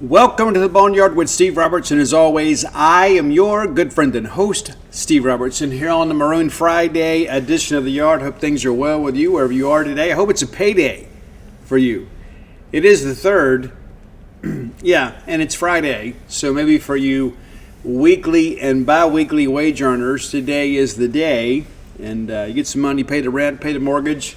Welcome to the Boneyard with Steve Robertson. As always, I am your good friend and host, Steve Robertson, here on the Maroon Friday edition of the Yard. Hope things are well with you wherever you are today. I hope it's a payday for you. It is the 3rd, and it's Friday, so maybe for you weekly and bi-weekly wage earners, today is the day, and you get some money, pay the rent, pay the mortgage,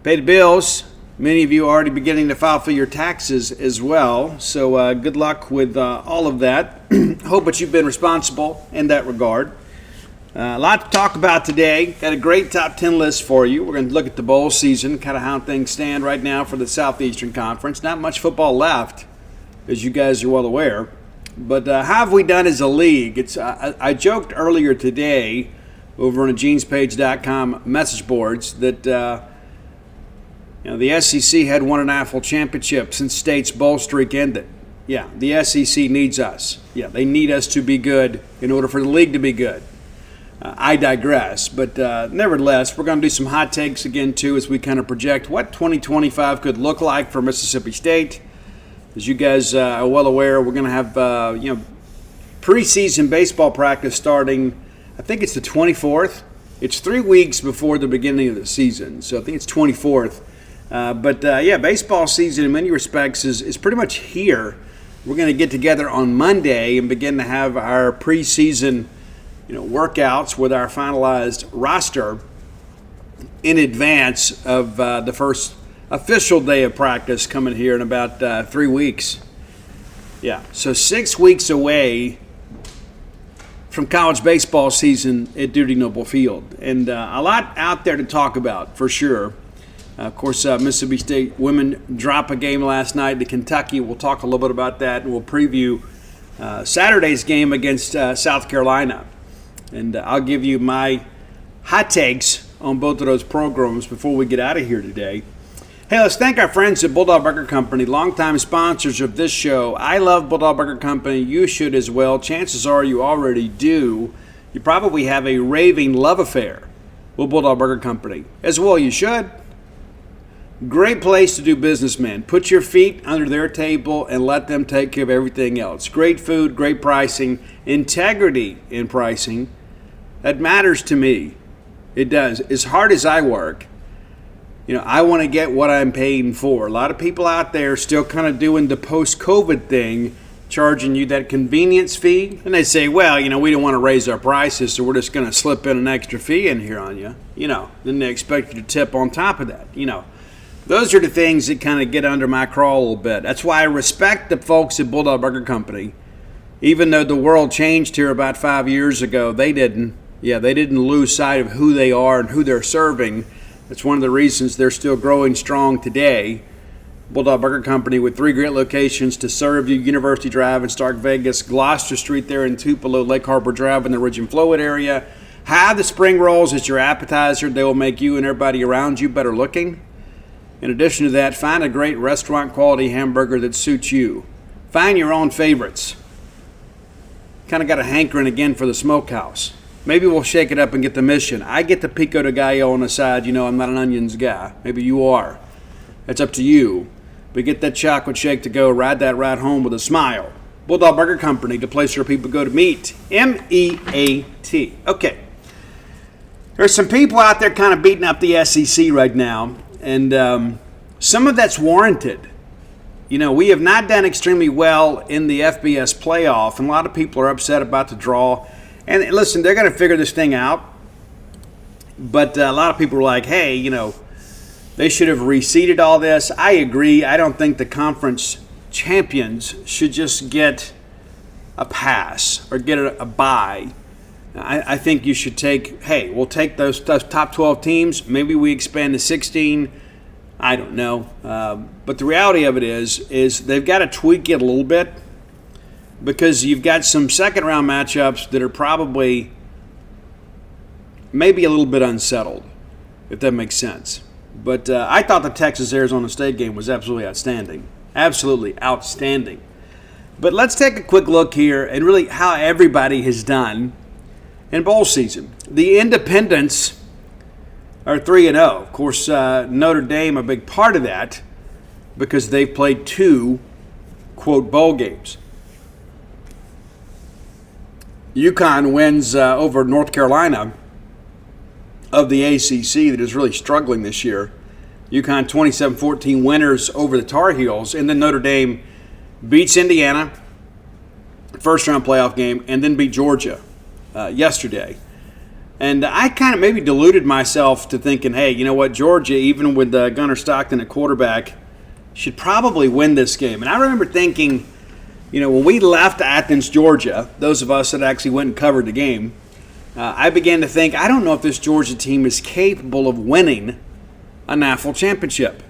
pay the bills. Many of you are already beginning to file for your taxes as well, so good luck with all of that. Hope that you've been responsible in that regard. A lot to talk about today. Got a great top 10 list for you. We're going to look at the bowl season, kind of how things stand right now for the Southeastern Conference. Not much football left, as you guys are well aware. But how have we done as a league? I joked earlier today over on the genespage.com message boards that the SEC had won a national championship since State's bowl streak ended. Yeah, the SEC needs us. Yeah, they need us to be good in order for the league to be good. I digress, but nevertheless, we're going to do some hot takes again, too, as we kind of project what 2025 could look like for Mississippi State. As you guys are well aware, we're going to have preseason baseball practice starting, I think it's the 24th. It's 3 weeks before the beginning of the season, so I think it's 24th. But baseball season in many respects is pretty much here. We're going to get together on Monday and begin to have our preseason, workouts with our finalized roster in advance of the first official day of practice coming here in about 3 weeks. Yeah, so 6 weeks away from college baseball season at Duty Noble Field, and a lot out there to talk about for sure. Of course, Mississippi State women dropped a game last night to Kentucky. We'll talk a little bit about that, and we'll preview Saturday's game against South Carolina. And I'll give you my hot takes on both of those programs before we get out of here today. Hey, let's thank our friends at Bulldog Burger Company, longtime sponsors of this show. I love Bulldog Burger Company. You should as well. Chances are you already do. You probably have a raving love affair with Bulldog Burger Company. As well, you should. Great place to do business, man. Put your feet under their table and let them take care of everything else. Great food, great pricing, integrity in pricing. That matters to me. It does. As hard as I work, I want to get what I'm paying for. A lot of people out there still kind of doing the post-COVID thing, charging you that convenience fee. And they say, well, we don't want to raise our prices, so we're just going to slip in an extra fee in here on you. Then they expect you to tip on top of that, Those are the things that kind of get under my crawl a little bit. That's why I respect the folks at Bulldog Burger Company. Even though the world changed here about 5 years ago, they didn't. Yeah, they didn't lose sight of who they are and who they're serving. That's one of the reasons they're still growing strong today. Bulldog Burger Company with 3 great locations to serve you: University Drive in Stark Vegas, Gloucester Street there in Tupelo, Lake Harbor Drive in the Ridge and Flowood area. Have the spring rolls as your appetizer. They will make you and everybody around you better looking. In addition to that, find a great restaurant-quality hamburger that suits you. Find your own favorites. Kind of got a hankering again for the smokehouse. Maybe we'll shake it up and get the Mission. I get the pico de gallo on the side. I'm not an onions guy. Maybe you are. That's up to you. But get that chocolate shake to go. Ride that ride home with a smile. Bulldog Burger Company, the place where people go to meet. M-E-A-T. Okay. There's some people out there kind of beating up the SEC right now. And some of that's warranted. We have not done extremely well in the FBS playoff, and a lot of people are upset about the draw. And listen, they're going to figure this thing out. But a lot of people are like, hey, they should have reseeded all this. I agree. I don't think the conference champions should just get a pass or get a bye. I think you should we'll take those top 12 teams. Maybe we expand to 16. I don't know. But the reality of it is they've got to tweak it a little bit because you've got some second-round matchups that are probably maybe a little bit unsettled, if that makes sense. But I thought the Texas-Arizona State game was absolutely outstanding. Absolutely outstanding. But let's take a quick look here and really how everybody has done in bowl season. The Independents are 3-0. Of course, Notre Dame a big part of that because they've played 2 quote, bowl games. UConn wins over North Carolina of the ACC that is really struggling this year. UConn 27-14 winners over the Tar Heels, and then Notre Dame beats Indiana, first-round playoff game, and then beat Georgia yesterday. And I kind of maybe deluded myself to thinking, hey, you know what, Georgia, even with Gunnar Stockton at quarterback, should probably win this game. And I remember thinking, you know, when we left Athens, Georgia, those of us that actually went and covered the game, I began to think, I don't know if this Georgia team is capable of winning a national championship.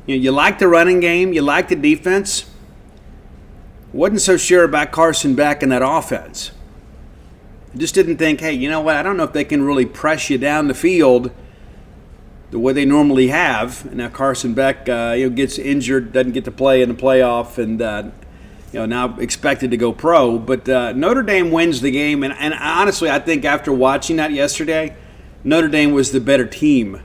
You know, you like the running game, you like the defense. Wasn't so sure about Carson Beck and that offense. I just didn't think, hey, you know what, I don't know if they can really press you down the field the way they normally have. And now Carson Beck gets injured, doesn't get to play in the playoff, and now expected to go pro. But Notre Dame wins the game, and honestly, I think after watching that yesterday, Notre Dame was the better team.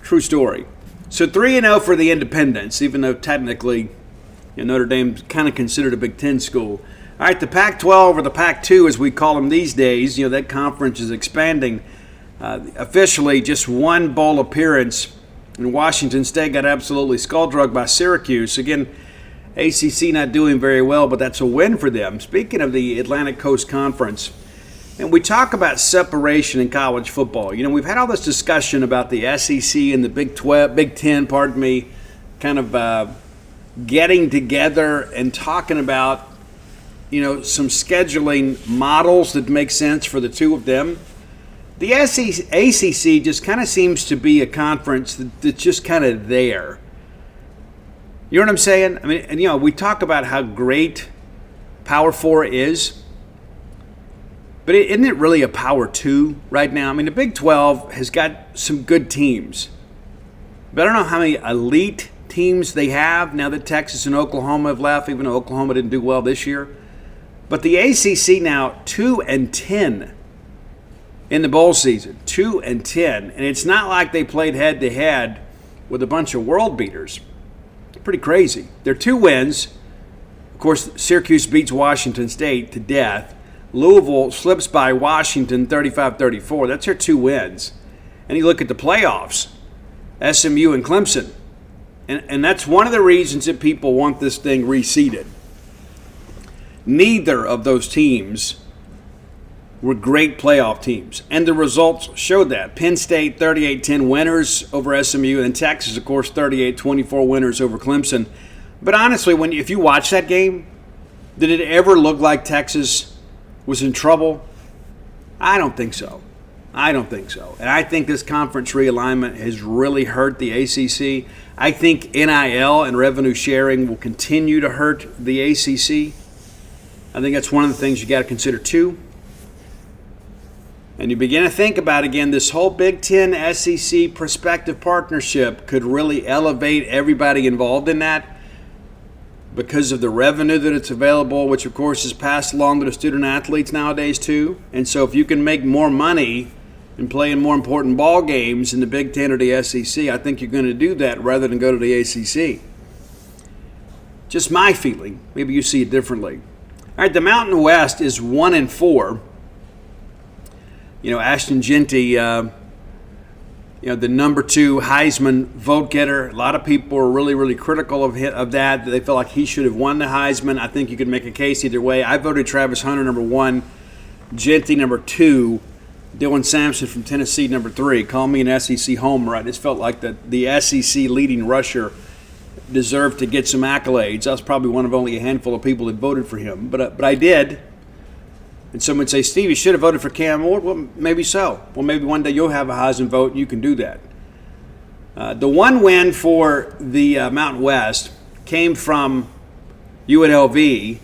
True story. So 3-0 for the Independents, even though technically Notre Dame's kind of considered a Big Ten school. All right, the Pac-12 or the Pac-2, as we call them these days, that conference is expanding. Officially, just one bowl appearance, and Washington State got absolutely skull-drugged by Syracuse. Again, ACC not doing very well, but that's a win for them. Speaking of the Atlantic Coast Conference, and we talk about separation in college football. We've had all this discussion about the SEC and the Big Ten, kind of getting together and talking about, some scheduling models that make sense for the two of them. The ACC just kind of seems to be a conference that's just kind of there. You know what I'm saying? I mean, and we talk about how great Power 4 is, but isn't it really a Power 2 right now? I mean, the Big 12 has got some good teams, but I don't know how many elite teams they have now that Texas and Oklahoma have left, even though Oklahoma didn't do well this year. But the ACC now 2-10 in the bowl season, 2-10, and it's not like they played head-to-head with a bunch of world beaters. Pretty crazy. They're 2 wins. Of course, Syracuse beats Washington State to death. Louisville slips by Washington 35-34. That's their 2 wins. And you look at the playoffs, SMU and Clemson. And that's one of the reasons that people want this thing reseeded. Neither of those teams were great playoff teams, and the results showed that. Penn State 38-10 winners over SMU, and Texas, of course, 38-24 winners over Clemson. But honestly, if you watch that game, did it ever look like Texas was in trouble? I don't think so. And I think this conference realignment has really hurt the ACC. I think NIL and revenue sharing will continue to hurt the ACC. I think that's one of the things you got to consider too. And you begin to think about, again, this whole Big Ten SEC prospective partnership could really elevate everybody involved in that because of the revenue that it's available, which of course is passed along to the student athletes nowadays too. And so if you can make more money and play in more important ball games in the Big Ten or the SEC, I think you're going to do that rather than go to the ACC. Just my feeling. Maybe you see it differently. All right, the Mountain West is 1-4. Ashton Jeanty, the number 2 Heisman vote getter. A lot of people are really, really critical of that. They feel like he should have won the Heisman. I think you could make a case either way. I voted Travis Hunter number 1, Jeanty number 2, Dylan Sampson from Tennessee number 3. Call me an SEC homer. I just felt like the SEC leading rusher deserved to get some accolades. I was probably one of only a handful of people that voted for him, but I did. And some would say, Steve, you should have voted for Cam Ward. Well, maybe so. Well, maybe one day you'll have a Heisman vote and you can do that. The one win for the Mountain West came from UNLV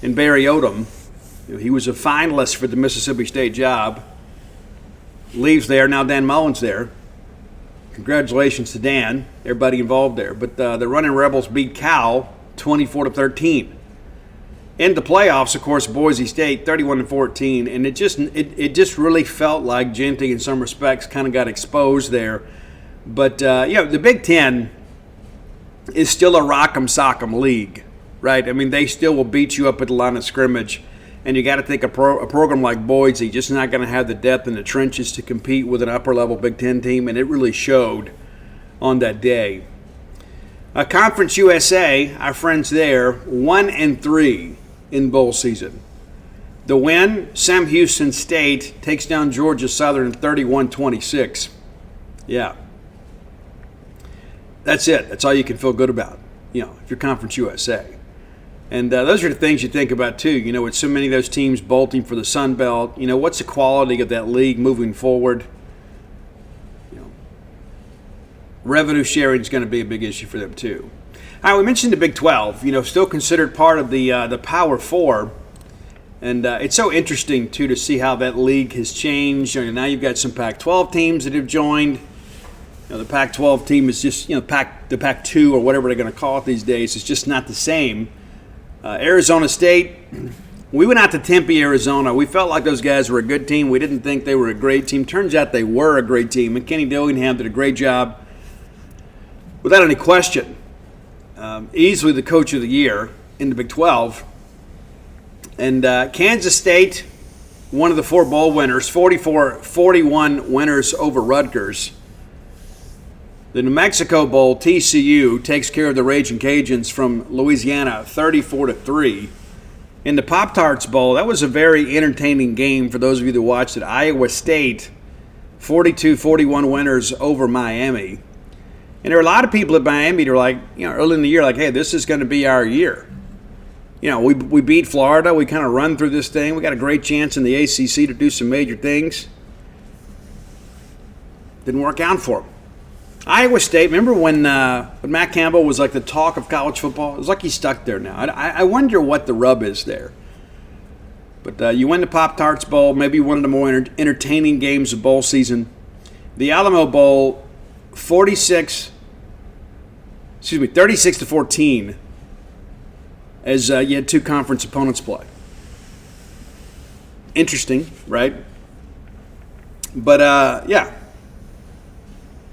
and Barry Odom. He was a finalist for the Mississippi State job. Leaves there. Now Dan Mullen's there. Congratulations to Dan, everybody involved there. But the Running Rebels beat Cal 24-13. In the playoffs, of course, Boise State 31-14, and it just really felt like Jeanty in some respects kind of got exposed there. But the Big Ten, is still a rock'em sock'em league, right? I mean, they still will beat you up at the line of scrimmage, and you got to think a program like Boise just not going to have the depth in the trenches to compete with an upper-level Big Ten team, and it really showed on that day. Conference USA, our friends there, 1-3 in bowl season. The win, Sam Houston State takes down Georgia Southern 31-26. Yeah. That's it. That's all you can feel good about, if you're Conference USA. And those are the things you think about, too. With so many of those teams bolting for the Sun Belt, what's the quality of that league moving forward? Revenue sharing is going to be a big issue for them, too. All right, we mentioned the Big 12, still considered part of the Power 4. And it's so interesting, too, to see how that league has changed. Now you've got some Pac-12 teams that have joined. The Pac-12 team is just, the Pac-2 or whatever they're going to call it these days. It's just not the same. Arizona State, we went out to Tempe, Arizona. We felt like those guys were a good team. We didn't think they were a great team. Turns out they were a great team. And Kenny Dillingham did a great job without any question. Easily the coach of the year in the Big 12. And Kansas State, one of the 4 bowl winners, 44-41 winners over Rutgers. The New Mexico Bowl, TCU, takes care of the Raging Cajuns from Louisiana 34-3. In the Pop-Tarts Bowl, that was a very entertaining game for those of you that watched it. Iowa State, 42-41 winners over Miami. And there are a lot of people at Miami that are like, early in the year, like, hey, this is going to be our year. We beat Florida. We kind of run through this thing. We got a great chance in the ACC to do some major things. Didn't work out for them. Iowa State, remember when Matt Campbell was like the talk of college football? It was like he's stuck there now. I wonder what the rub is there. But you win the Pop-Tarts Bowl, maybe one of the more entertaining games of bowl season. The Alamo Bowl, 36-14, as you had 2 conference opponents play. Interesting, right? But, yeah.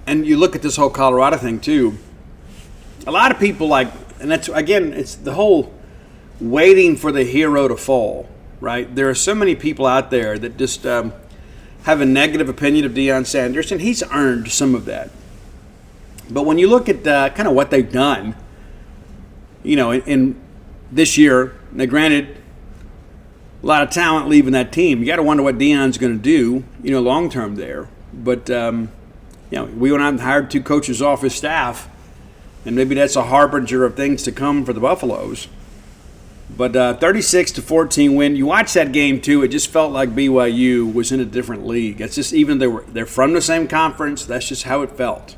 And you look at this whole Colorado thing, too. A lot of people and that's, again, it's the whole waiting for the hero to fall, right? There are so many people out there that just have a negative opinion of Deion Sanders, and he's earned some of that. But when you look at kind of what they've done, in this year, now granted, a lot of talent leaving that team. You got to wonder what Deion's going to do, long term there. But we went out and hired 2 coaches off his staff, and maybe that's a harbinger of things to come for the Buffaloes. But 36-14 win. You watch that game too. It just felt like BYU was in a different league. It's just even they're from the same conference. That's just how it felt.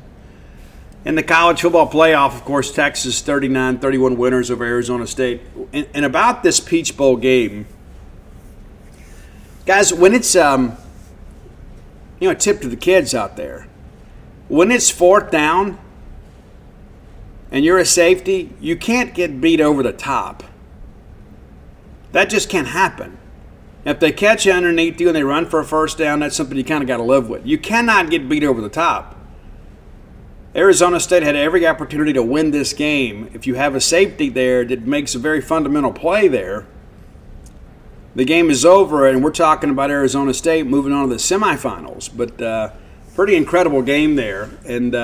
In the college football playoff, of course, Texas 39-31 winners over Arizona State. And about this Peach Bowl game, guys, when it's a tip to the kids out there. When it's 4th down and you're a safety, you can't get beat over the top. That just can't happen. If they catch you underneath you and they run for a 1st down, that's something you kind of got to live with. You cannot get beat over the top. Arizona State had every opportunity to win this game. If you have a safety there that makes a very fundamental play there, the game is over, and we're talking about Arizona State moving on to the semifinals. But pretty incredible game there. And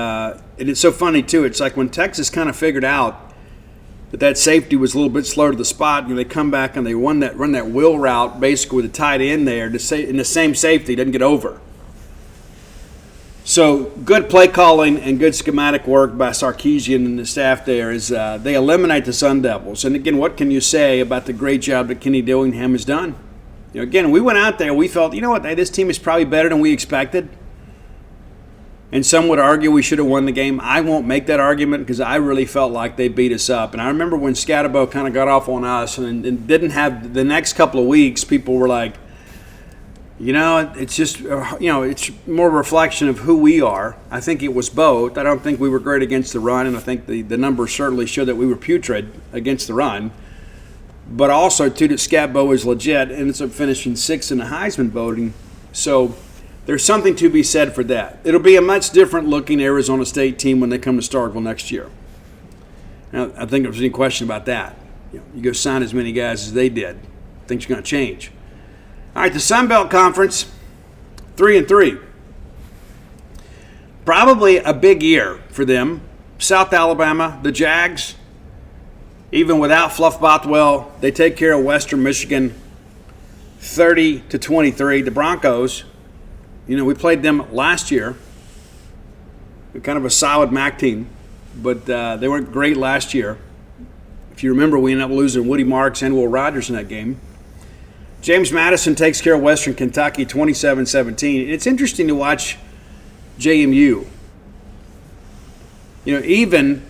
it's so funny, too. It's like when Texas kind of figured out that safety was a little bit slow to the spot, they come back and they run that wheel route basically with a tight end there to say, in the same safety, doesn't get over. So good play calling and good schematic work by Sarkisian and the staff there as they eliminate the Sun Devils. And again, what can you say about the great job that Kenny Dillingham has done? Again, we went out there, we felt, this team is probably better than we expected. And some would argue we should have won the game. I won't make that argument because I really felt like they beat us up. And I remember when Scatterbo kind of got off on us and didn't have the next couple of weeks, people were like, it's just, it's more a reflection of who we are. I think it was both. I don't think we were great against the run, and I think the numbers certainly show that we were putrid against the run. But also, too, that Scatterbo is legit and ends up finishing 6th in the Heisman voting. So there's something to be said for that. It'll be a much different looking Arizona State team when they come to Starkville next year. I think there's any question about that. You go sign as many guys as they did. Things are going to change. All right, the Sun Belt Conference, 3-3. Probably a big year for them. South Alabama, the Jags, even without Fluff Bothwell, they take care of Western Michigan 30-23. The Broncos, we played them last year. They're kind of a solid MAC team, but they weren't great last year. If you remember, we ended up losing Woody Marks and Will Rogers in that game. James Madison takes care of Western Kentucky 27-17. It's interesting to watch JMU. Even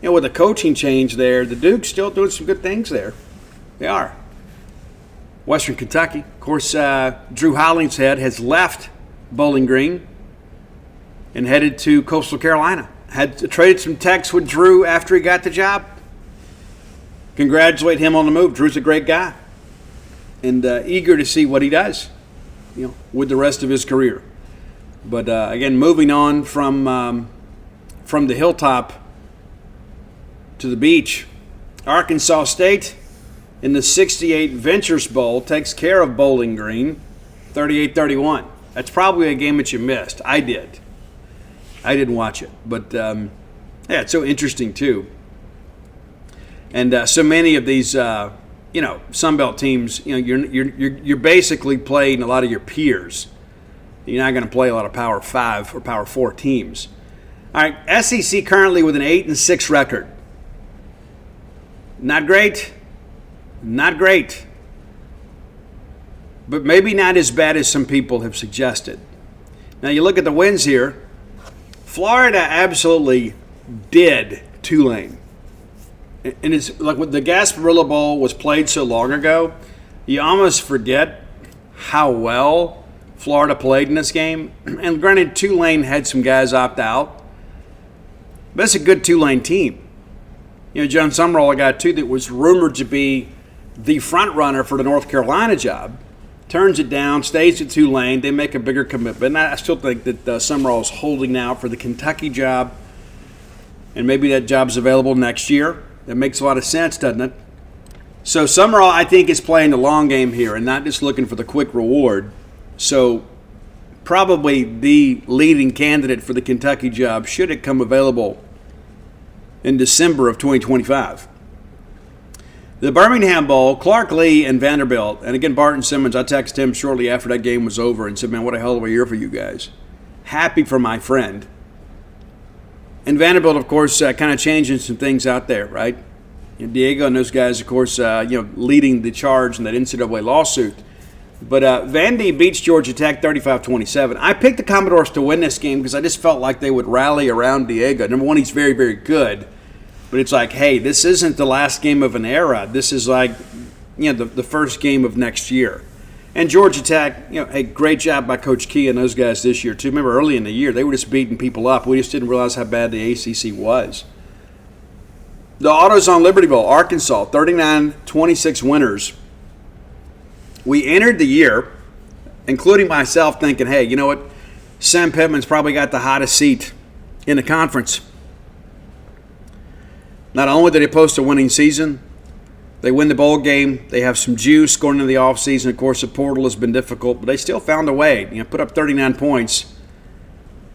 with a coaching change there, the Duke's still doing some good things there. They are. Western Kentucky, of course, Drew Hollingshead has left Bowling Green and headed to Coastal Carolina. Had traded some texts with Drew after he got the job. Congratulate him on the move. Drew's a great guy, and eager to see what he does, with the rest of his career. But again, moving on from the hilltop to the beach, Arkansas State in the 68 Ventures Bowl takes care of Bowling Green, 38-31. That's probably a game that you missed. I did. I didn't watch it, but it's so interesting too. And so many of these, Sun Belt teams, you're basically playing a lot of your peers. You're not going to play a lot of Power 5 or Power 4 teams. All right, SEC currently with an 8-6 record. Not great. Not great. But maybe not as bad as some people have suggested. Now you look at the wins here. Florida absolutely did Tulane. And it's like when the Gasparilla Bowl was played so long ago, you almost forget how well Florida played in this game. And granted, Tulane had some guys opt out. But it's a good Tulane team. John Summerall, a guy too that was rumored to be the front runner for the North Carolina job, turns it down, stays at Tulane. They make a bigger commitment. And I still think that Summerall is holding out for the Kentucky job. And maybe that job's available next year. That makes a lot of sense, doesn't it? So Summerall, I think, is playing the long game here and not just looking for the quick reward. So probably the leading candidate for the Kentucky job should it come available in December of 2025. The Birmingham Bowl, Clark Lee and Vanderbilt. And again, Barton Simmons, I texted him shortly after that game was over and said, man, what a hell of a year for you guys. Happy for my friend. And Vanderbilt, of course, kind of changing some things out there, right? Diego and those guys, of course, leading the charge in that NCAA lawsuit. But Vandy beats Georgia Tech 35-27. I picked the Commodores to win this game because I just felt like they would rally around Diego. Number one, he's very, very good. But it's like, hey, this isn't the last game of an era. This is like, the first game of next year. And Georgia Tech, a great job by Coach Key and those guys this year, too. Remember, early in the year, they were just beating people up. We just didn't realize how bad the ACC was. The Autos on Liberty Bowl, Arkansas, 39-26 winners. We entered the year, including myself, thinking, hey, you know what? Sam Pittman's probably got the hottest seat in the conference. Not only did they post a winning season, they win the bowl game. They have some juice going into the offseason. Of course, the portal has been difficult, but they still found a way. Put up 39 points.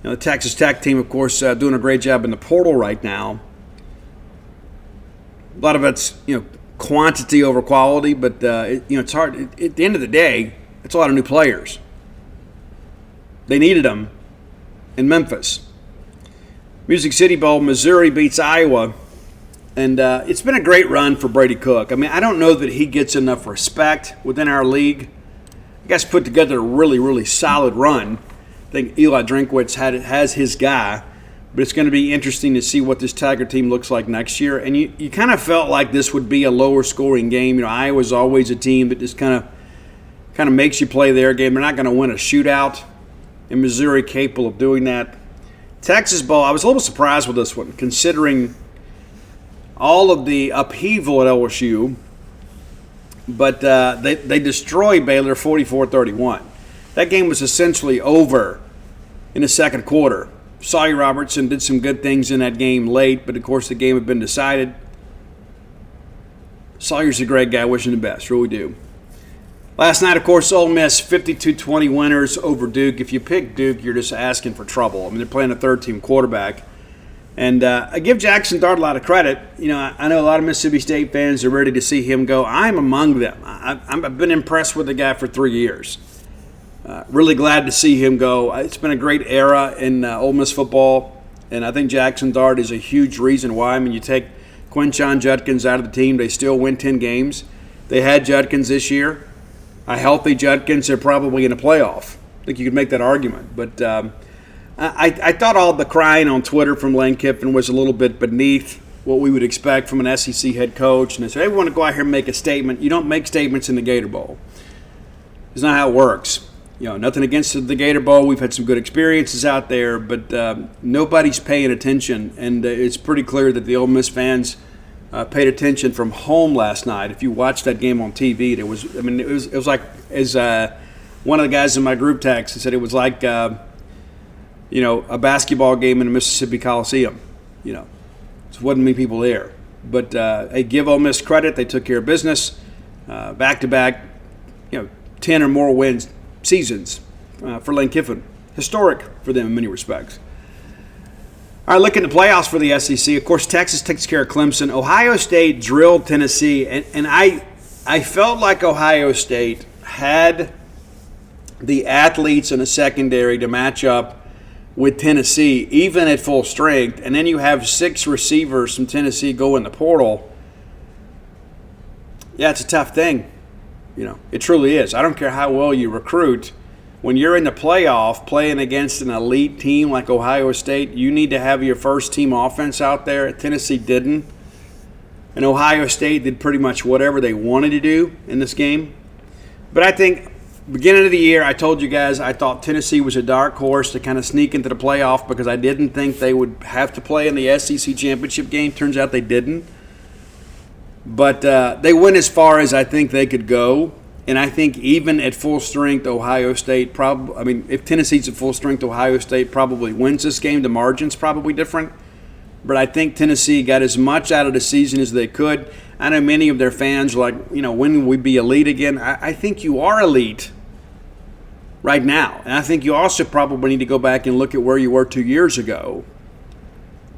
The Texas Tech team, of course, doing a great job in the portal right now. A lot of it's, quantity over quality, but, it's hard. At the end of the day, it's a lot of new players. They needed them in Memphis. Music City Bowl, Missouri beats Iowa. And it's been a great run for Brady Cook. I mean, I don't know that he gets enough respect within our league. I guess put together a really, really solid run. I think Eli Drinkwitz has his guy. But it's going to be interesting to see what this Tiger team looks like next year. And you kind of felt like this would be a lower scoring game. Iowa's always a team that just kind of makes you play their game. They're not going to win a shootout. And Missouri capable of doing that. Texas Bowl, I was a little surprised with this one, considering all of the upheaval at LSU, but they destroyed Baylor 44-31. That game was essentially over in the second quarter. Sawyer Robertson did some good things in that game late, but of course the game had been decided. Sawyer's a great guy. Wishing the best. Really do. Last night, of course, Ole Miss 52-20 winners over Duke. If you pick Duke, you're just asking for trouble. I mean, they're playing a third-team quarterback. And I give Jackson Dart a lot of credit. You know, I know a lot of Mississippi State fans are ready to see him go. I'm among them. I've been impressed with the guy for 3 years. Really glad to see him go. It's been a great era in Ole Miss football, and I think Jackson Dart is a huge reason why. I mean, you take Quinshon Judkins out of the team, they still win 10 games. They had Judkins this year. A healthy Judkins, they're probably in a playoff. I think you could make that argument. But I thought all the crying on Twitter from Lane Kiffin was a little bit beneath what we would expect from an SEC head coach. And they said, hey, we want to go out here and make a statement. You don't make statements in the Gator Bowl. It's not how it works. You know, nothing against the Gator Bowl. We've had some good experiences out there, but nobody's paying attention. And it's pretty clear that the Ole Miss fans paid attention from home last night. If you watched that game on TV, it was like, as one of the guys in my group text said, it was like, a basketball game in a Mississippi Coliseum. You know, there wasn't many people there. But hey, give Ole Miss credit. They took care of business, back-to-back, 10 or more wins seasons for Lane Kiffin. Historic for them in many respects. All right, looking at the playoffs for the SEC. Of course, Texas takes care of Clemson. Ohio State drilled Tennessee, and I felt like Ohio State had the athletes in the secondary to match up with Tennessee, even at full strength. And then you have 6 receivers from Tennessee go in the portal. Yeah, it's a tough thing. It truly is. I don't care how well you recruit. When you're in the playoff playing against an elite team like Ohio State, you need to have your first team offense out there. Tennessee didn't. And Ohio State did pretty much whatever they wanted to do in this game. But I think beginning of the year, I told you guys I thought Tennessee was a dark horse to kind of sneak into the playoff because I didn't think they would have to play in the SEC championship game. Turns out they didn't. But they went as far as I think they could go. And I think even at full strength, Ohio State if Tennessee's at full strength, Ohio State probably wins this game. The margin's probably different. But I think Tennessee got as much out of the season as they could. I know many of their fans are like, when will we be elite again? I think you are elite right now. And I think you also probably need to go back and look at where you were 2 years ago.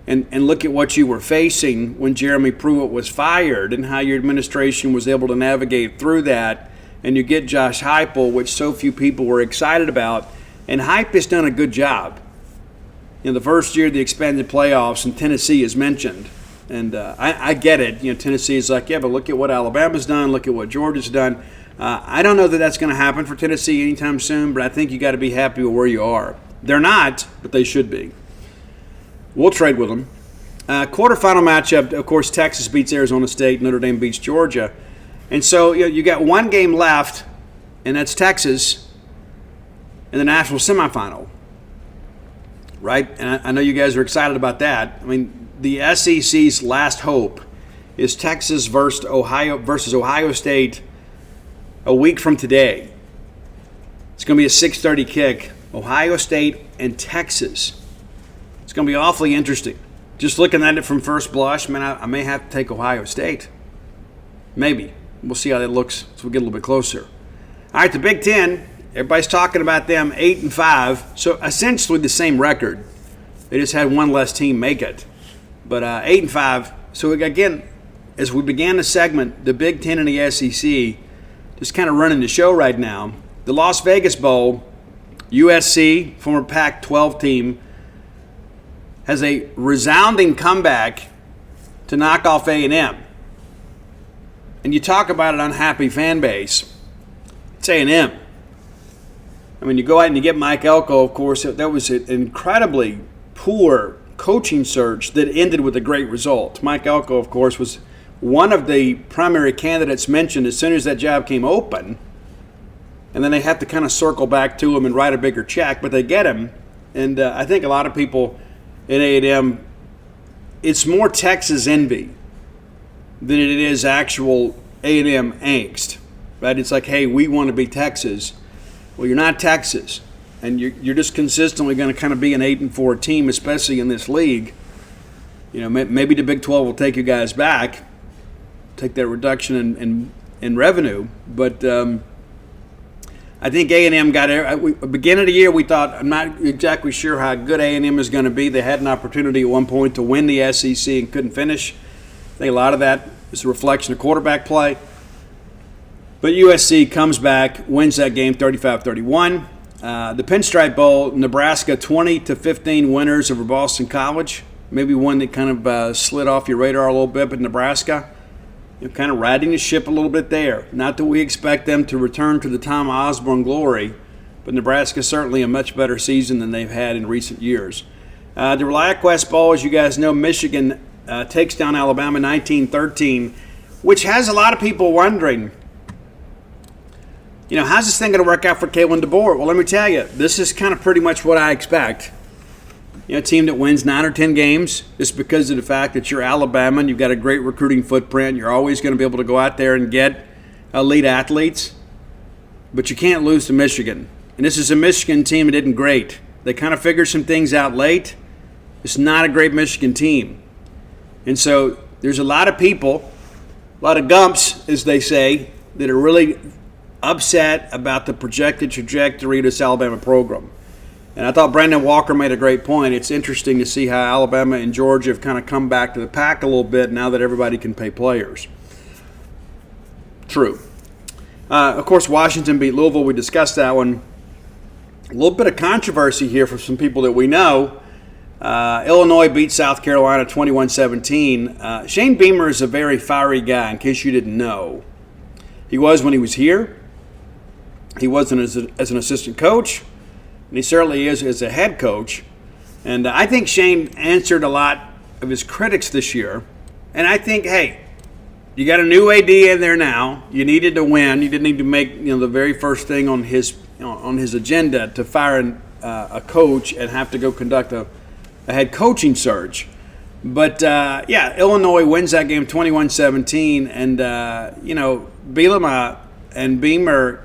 And look at what you were facing when Jeremy Pruitt was fired and how your administration was able to navigate through that. And you get Josh Heupel, which so few people were excited about. And Heupel has done a good job. The first year of the expanded playoffs, and Tennessee is mentioned. And I get it. Tennessee is like, yeah, but look at what Alabama's done. Look at what Georgia's done. I don't know that that's going to happen for Tennessee anytime soon, but I think you got to be happy with where you are. They're not, but they should be. We'll trade with them. Quarterfinal matchup, of course, Texas beats Arizona State. Notre Dame beats Georgia. And so you got one game left, and that's Texas in the national semifinal, right? And I know you guys are excited about that. I mean, the SEC's last hope is Texas versus Ohio State a week from today. It's going to be a 6:30 kick. Ohio State and Texas. It's going to be awfully interesting. Just looking at it from first blush, man, I may have to take Ohio State. Maybe. We'll see how that looks as we get a little bit closer. All right, the Big Ten, everybody's talking about them 8-5, so essentially the same record. They just had one less team make it. But 8-5. So again, as we began the segment, the Big Ten and the SEC just kind of running the show right now. The Las Vegas Bowl, USC, former Pac-12 team, has a resounding comeback to knock off A&M. And you talk about an unhappy fan base. It's A&M. I mean, you go out and you get Mike Elko, of course. That was an incredibly poor coaching search that ended with a great result. Mike Elko, of course, was one of the primary candidates mentioned as soon as that job came open. And then they have to kind of circle back to him and write a bigger check, but they get him. And I think a lot of people in A&M, it's more Texas envy than it is actual A&M angst, right? It's like, hey, we want to be Texas. Well, you're not Texas, and you're just consistently going to kind of be an 8-4 team, especially in this league. Maybe the Big 12 will take you guys back, take that reduction in revenue. But I think A&M got – beginning of the year we thought, I'm not exactly sure how good A&M is going to be. They had an opportunity at one point to win the SEC and couldn't finish. I think a lot of that is a reflection of quarterback play. But USC comes back, wins that game 35-31. The Pinstripe Bowl, Nebraska 20-15 winners over Boston College. Maybe one that kind of slid off your radar a little bit, but Nebraska, kind of riding the ship a little bit there. Not that we expect them to return to the Tom Osborne glory, but Nebraska certainly a much better season than they've had in recent years. The ReliaQuest Bowl, as you guys know, Michigan takes down Alabama 19-13, which has a lot of people wondering, how's this thing going to work out for Kalen DeBoer? Well, let me tell you, this is kind of pretty much what I expect. A team that wins 9 or 10 games just because of the fact that you're Alabama and you've got a great recruiting footprint. You're always going to be able to go out there and get elite athletes. But you can't lose to Michigan. And this is a Michigan team that isn't great. They kind of figured some things out late. It's not a great Michigan team. And so there's a lot of people, a lot of gumps, as they say, that are really upset about the projected trajectory of this Alabama program. And I thought Brandon Walker made a great point. It's interesting to see how Alabama and Georgia have kind of come back to the pack a little bit now that everybody can pay players. True. Of course, Washington beat Louisville. We discussed that one. A little bit of controversy here for some people that we know. Illinois beat South Carolina 21-17. Shane Beamer is a very fiery guy, in case you didn't know. He was when he was here. He wasn't as an assistant coach. And he certainly is as a head coach. And I think Shane answered a lot of his critics this year. And I think, hey, you got a new AD in there now. You needed to win. You didn't need to make the very first thing on his agenda to fire a coach and have to go conduct a head coaching search. But, Illinois wins that game 21-17. And, Bielema and Beamer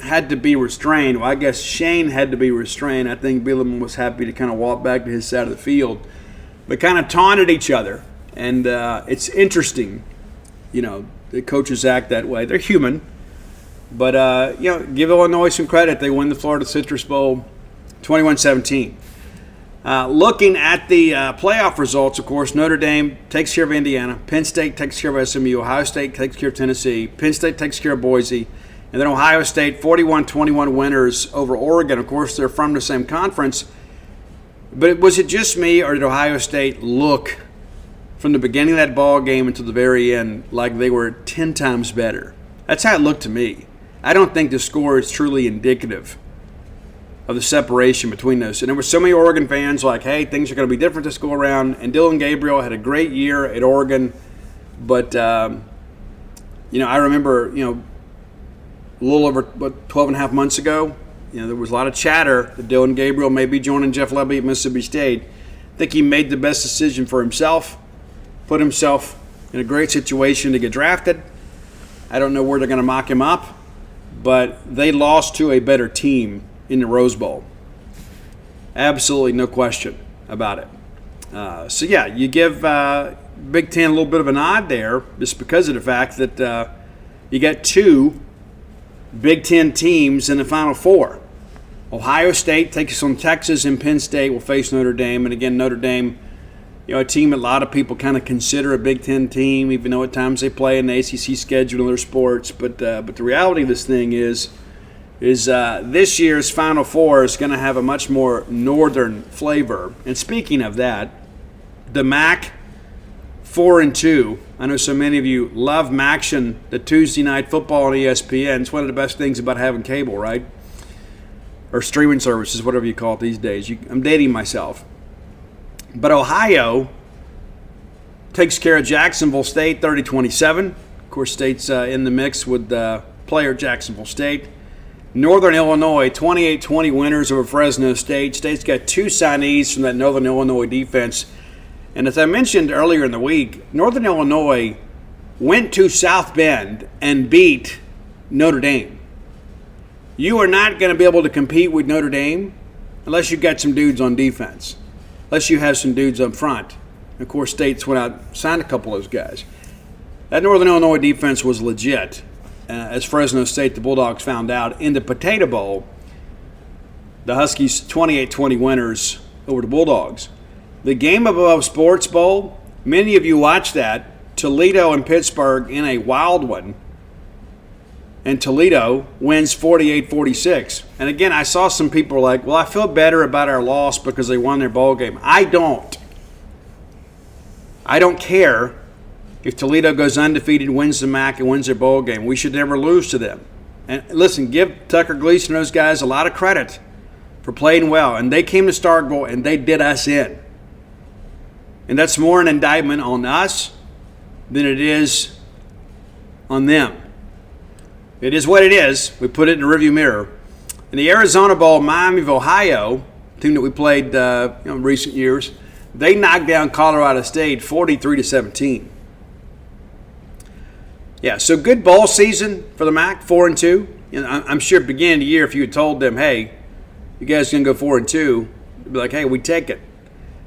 had to be restrained. Well, I guess Shane had to be restrained. I think Bielema was happy to kind of walk back to his side of the field, but kind of taunted each other. And it's interesting, the coaches act that way. They're human. But, give Illinois some credit. They win the Florida Citrus Bowl 21-17. Looking at the playoff results, of course, Notre Dame takes care of Indiana. Penn State takes care of SMU. Ohio State takes care of Tennessee. Penn State takes care of Boise. And then Ohio State, 41-21 winners over Oregon. Of course, they're from the same conference. But was it just me, or did Ohio State look from the beginning of that ball game until the very end like they were 10 times better? That's how it looked to me. I don't think the score is truly indicative of the separation between those. And there were so many Oregon fans like, hey, things are going to be different this go around. And Dylan Gabriel had a great year at Oregon. But, I remember, a little over 12 and a half months ago, there was a lot of chatter that Dylan Gabriel may be joining Jeff Lebby at Mississippi State. I think he made the best decision for himself, put himself in a great situation to get drafted. I don't know where they're going to mock him up, but they lost to a better team in the Rose Bowl. Absolutely no question about it. You give Big Ten a little bit of a nod there just because of the fact that you got two Big Ten teams in the Final Four. Ohio State takes on Texas, and Penn State will face Notre Dame. And again, Notre Dame, a team a lot of people kind of consider a Big Ten team, even though at times they play in the ACC schedule in their sports. But the reality of this thing is this year's Final Four is going to have a much more northern flavor. And speaking of that, the MAC 4-2. I know so many of you love MACtion, the Tuesday night football on ESPN. It's one of the best things about having cable, right? Or streaming services, whatever you call it these days. I'm dating myself. But Ohio takes care of Jacksonville State 30-27. Of course, State's in the mix with player Jacksonville State. Northern Illinois, 28-20 winners over Fresno State. State's got two signees from that Northern Illinois defense. And as I mentioned earlier in the week, Northern Illinois went to South Bend and beat Notre Dame. You are not going to be able to compete with Notre Dame unless you've got some dudes on defense, unless you have some dudes up front. And of course, State's went out and signed a couple of those guys. That Northern Illinois defense was legit. As Fresno State, the Bulldogs found out in the Potato Bowl, the Huskies 28-20 winners over the Bulldogs. The Game Above Sports Bowl, many of you watched that. Toledo and Pittsburgh in a wild one. And Toledo wins 48-46. And again, I saw some people like, well, I feel better about our loss because they won their bowl game. I don't. I don't care if Toledo goes undefeated, wins the MAC, and wins their bowl game. We should never lose to them. And listen, give Tucker Gleason and those guys a lot of credit for playing well. And they came to Starkville and they did us in. And that's more an indictment on us than it is on them. It is what it is. We put it in the rearview mirror. In the Arizona Bowl, Miami of Ohio, team that we played in recent years, they knocked down Colorado State 43-17. Yeah, so good bowl season for the MAC, 4-2. I'm sure at the beginning of the year, if you had told them, hey, you guys are going to go 4-2, they'd be like, hey, we take it.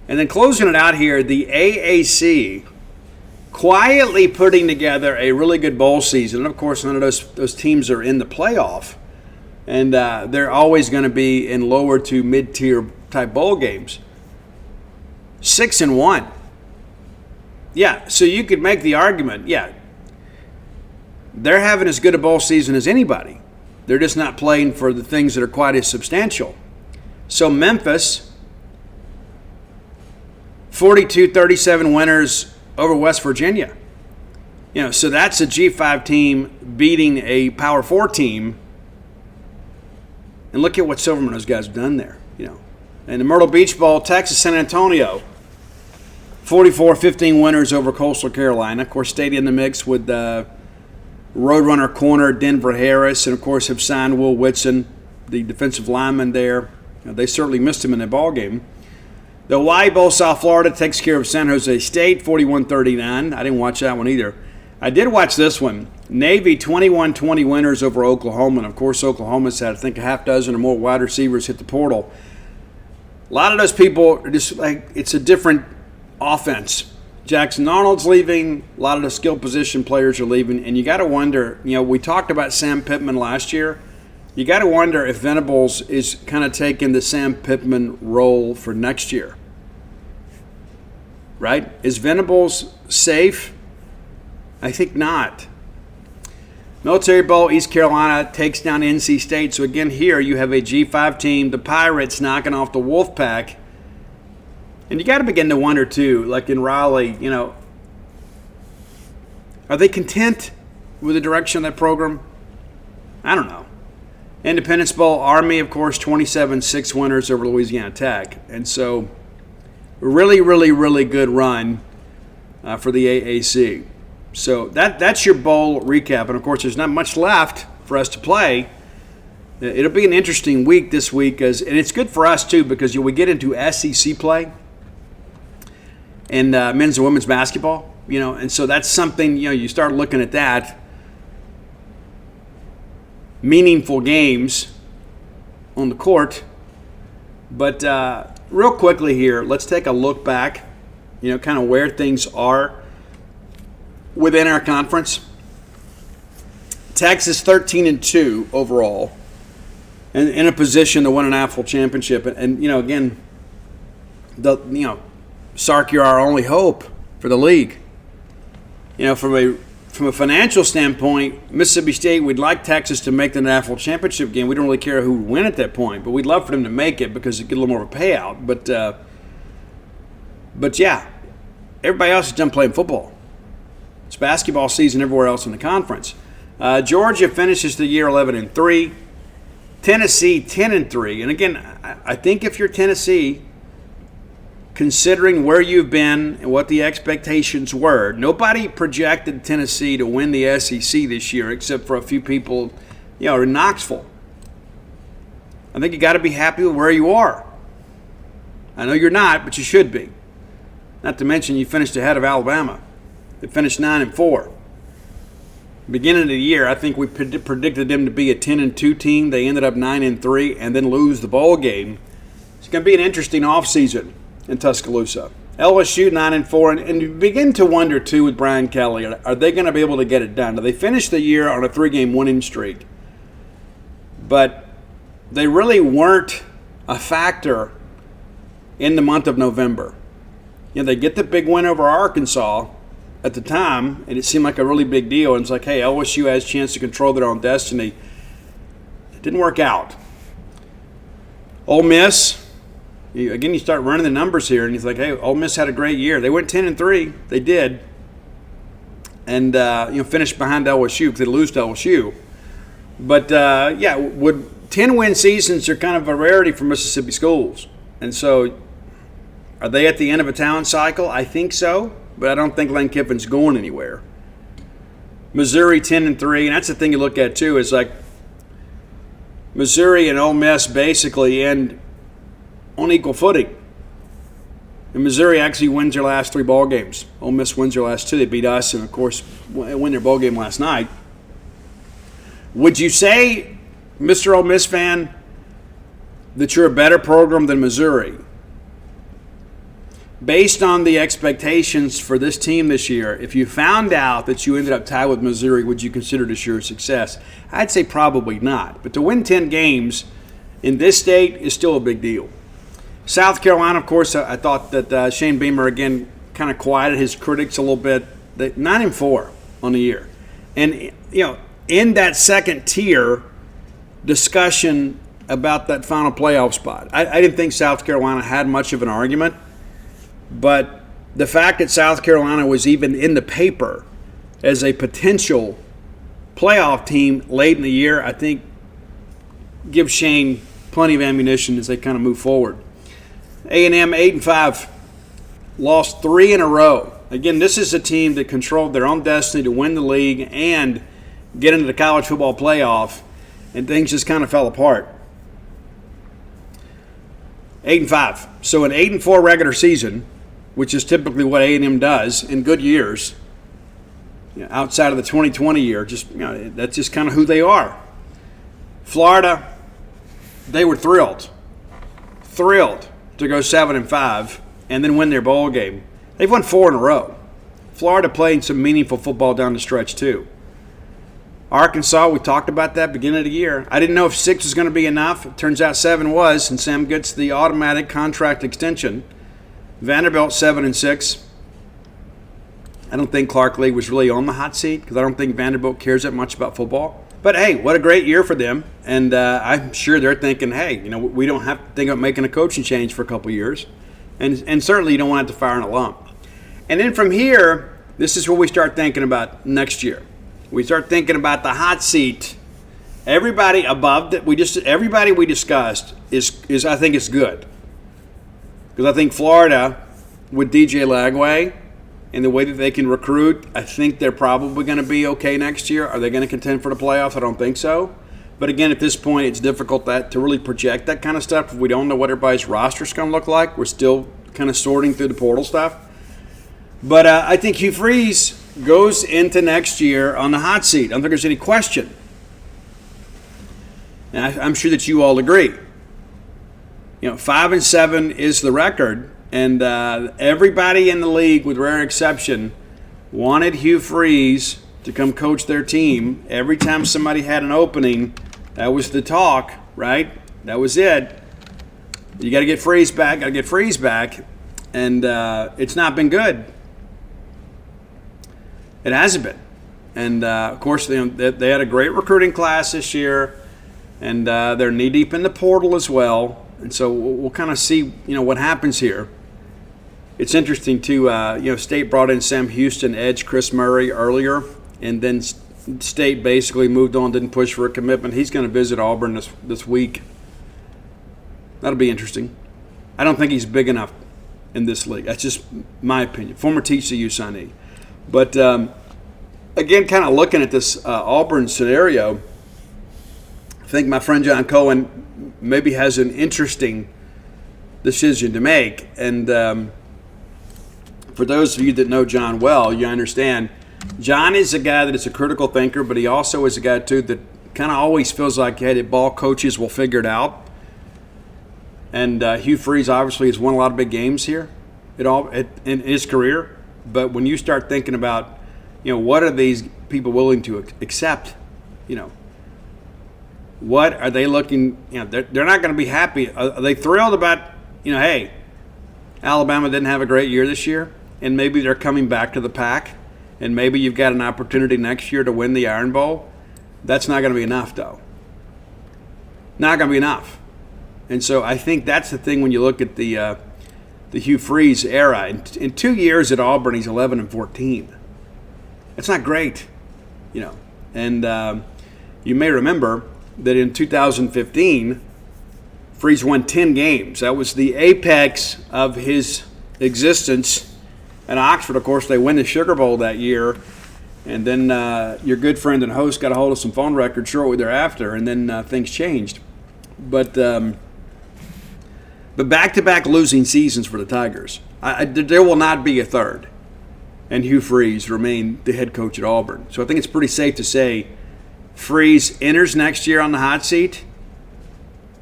And then closing it out here, the AAC quietly putting together a really good bowl season. And, of course, none of those teams are in the playoff. And they're always going to be in lower to mid-tier type bowl games. 6-1. Yeah, so you could make the argument, yeah, they're having as good a bowl season as anybody. They're just not playing for the things that are quite as substantial. So Memphis, 42-37 winners over West Virginia. So that's a G5 team beating a Power 4 team. And look at what Silverman, those guys have done there. And the Myrtle Beach Bowl, Texas, San Antonio, 44-15 winners over Coastal Carolina. Of course, stayed in the mix with Roadrunner corner Denver Harris, and of course have signed Will Whitson, the defensive lineman there. They certainly missed him in the ball game. The Hawaii Bowl, South Florida takes care of San Jose State, 41-39. I didn't watch that one either. I did watch this one. Navy 21-20 winners over Oklahoma, and of course Oklahoma's had I think a half dozen or more wide receivers hit the portal. A lot of those people are just like it's a different offense. Jackson Arnold's leaving. A lot of the skill position players are leaving. And you got to wonder, we talked about Sam Pittman last year. You got to wonder if Venables is kind of taking the Sam Pittman role for next year. Right? Is Venables safe? I think not. Military Bowl, East Carolina takes down NC State. So again, here you have a G5 team, the Pirates knocking off the Wolfpack. And you got to begin to wonder, too, like in Raleigh, are they content with the direction of that program? I don't know. Independence Bowl, Army, of course, 27-6 winners over Louisiana Tech. And so, really, really, really good run for the AAC. So that's your bowl recap. And, of course, there's not much left for us to play. It'll be an interesting week this week. And it's good for us, too, because we get into SEC play. And men's and women's basketball, and so that's something, you start looking at that. Meaningful games on the court. But real quickly here, let's take a look back, kind of where things are within our conference. Texas 13-2 overall, and in a position to win an AFL championship. And again, Sark, you're our only hope for the league. From a financial standpoint, Mississippi State, we'd like Texas to make the national championship game. We don't really care who would win at that point, but we'd love for them to make it because it get a little more of a payout. But yeah, everybody else is done playing football. It's basketball season everywhere else in the conference. Georgia finishes the year 11-3. Tennessee 10-3. And again, I think if you're Tennessee, considering where you've been and what the expectations were, nobody projected Tennessee to win the SEC this year except for a few people, in Knoxville. I think you got to be happy with where you are. I know you're not, but you should be. Not to mention you finished ahead of Alabama. They finished 9-4. Beginning of the year, I think we predicted them to be a 10-2 team. They ended up 9-3 and then lose the bowl game. It's going to be an interesting offseason in Tuscaloosa. LSU 9-4, and you begin to wonder too with Brian Kelly, are they going to be able to get it done? Now, they finished the year on a 3-game winning streak, but they really weren't a factor in the month of November. They get the big win over Arkansas at the time, and it seemed like a really big deal. And it's like, hey, LSU has a chance to control their own destiny. It didn't work out. Ole Miss. You start running the numbers here, and he's like, hey, Ole Miss had a great year. They went 10-3. They did. And, finished behind LSU because they lose to LSU. But, 10-win seasons are kind of a rarity for Mississippi schools. And so are they at the end of a talent cycle? I think so, but I don't think Lane Kiffin's going anywhere. Missouri 10-3, and that's the thing you look at, too, is like Missouri and Ole Miss basically end on equal footing. And Missouri actually wins their last 3 ball games. Ole Miss wins their last 2. They beat us and, of course, win their ball game last night. Would you say, Mr. Ole Miss fan, that you're a better program than Missouri? Based on the expectations for this team this year, if you found out that you ended up tied with Missouri, would you consider it a sure success? I'd say probably not. But to win 10 games in this state is still a big deal. South Carolina, of course, I thought that Shane Beamer, again, kind of quieted his critics a little bit. 9-4 on the year. And, in that second tier discussion about that final playoff spot, I didn't think South Carolina had much of an argument. But the fact that South Carolina was even in the paper as a potential playoff team late in the year, I think gives Shane plenty of ammunition as they kind of move forward. A&M 8-5, lost 3 in a row. Again, this is a team that controlled their own destiny to win the league and get into the college football playoff, and things just kind of fell apart. 8-5. So an 8-4 regular season, which is typically what A&M does in good years, outside of the 2020 year, that's just kind of who they are. Florida, they were thrilled to go 7-5 and then win their bowl game. They've won 4 in a row. Florida playing some meaningful football down the stretch too. Arkansas, we talked about that beginning of the year. I didn't know if 6 was going to be enough. It turns out 7 was, and Sam gets the automatic contract extension. Vanderbilt 7-6. I don't think Clark Lee was really on the hot seat because I don't think Vanderbilt cares that much about football. But hey, what a great year for them. And I'm sure they're thinking, hey, we don't have to think about making a coaching change for a couple years. And certainly you don't want to have to fire an alum. And then from here, this is where we start thinking about next year. We start thinking about the hot seat. Everybody above that everybody we discussed is I think is good. Because I think Florida, with DJ Lagway and the way that they can recruit, I think they're probably going to be okay next year. Are they going to contend for the playoffs? I don't think so. But again, at this point, it's difficult to really project that kind of stuff. If we don't know what everybody's roster is going to look like, we're still kind of sorting through the portal stuff. But I think Hugh Freeze goes into next year on the hot seat. I don't think there's any question. And I'm sure that you all agree. 5-7 is the record, and everybody in the league, with rare exception, wanted Hugh Freeze to come coach their team. Every time somebody had an opening, that was the talk, right? That was it. You got to get Freeze back, and it's not been good. It hasn't been. And, of course, they had a great recruiting class this year, and they're knee-deep in the portal as well. And so we'll kind of see, what happens here. It's interesting, too, State brought in Sam Houston, edge Chris Murray earlier, and then State basically moved on, didn't push for a commitment. He's going to visit Auburn this week. That'll be interesting. I don't think he's big enough in this league. That's just my opinion. Former TCU signee. But, again, kind of looking at this Auburn scenario, I think my friend John Cohen maybe has an interesting decision to make. And for those of you that know John well, you understand John is a guy that is a critical thinker, but he also is a guy, too, that kind of always feels like, hey, the ball coaches will figure it out. And Hugh Freeze obviously has won a lot of big games here. in his career. But when you start thinking about, what are these people willing to accept? What are they looking? They're not going to be happy. Are they thrilled about? Hey, Alabama didn't have a great year this year, and maybe they're coming back to the pack, and maybe you've got an opportunity next year to win the Iron Bowl. That's not going to be enough, though. Not going to be enough. And so I think that's the thing when you look at the Hugh Freeze era. In 2 years at Auburn, he's 11-14. That's not great, And you may remember that in 2015, Freeze won 10 games. That was the apex of his existence at Oxford. Of course, they win the Sugar Bowl that year. And then your good friend and host got a hold of some phone records shortly thereafter, and then things changed. But back-to-back losing seasons for the Tigers. There will not be a third. And Hugh Freeze remained the head coach at Auburn. So I think it's pretty safe to say Freeze enters next year on the hot seat.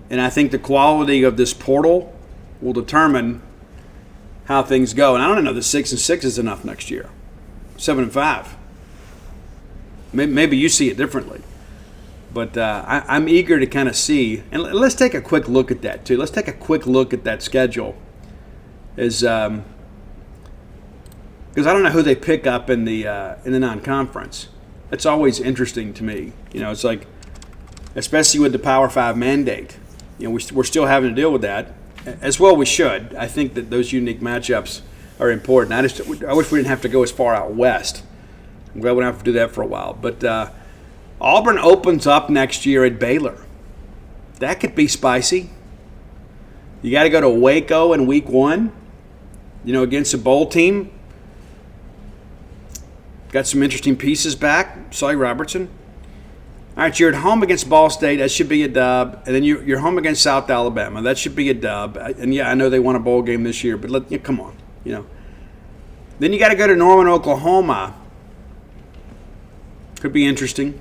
And I think the quality of this portal will determine how things go. And I don't know that 6-6 is enough next year. 7-5. Maybe you see it differently. But I'm eager to kind of see. And let's take a quick look at that, too. Let's take a quick look at that schedule. Because I don't know who they pick up in the non-conference. It's always interesting to me. It's like, especially with the Power 5 mandate. We're still having to deal with that. As well we should. I think that those unique matchups are important. I wish we didn't have to go as far out west. I'm glad we don't have to do that for a while. But Auburn opens up next year at Baylor. That could be spicy. You got to go to Waco in week 1, against a bowl team. Got some interesting pieces back. Sully Robertson. All right, you're at home against Ball State. That should be a dub. And then you're home against South Alabama. That should be a dub. And, yeah, I know they won a bowl game this year, but come on, Then you got to go to Norman, Oklahoma. Could be interesting.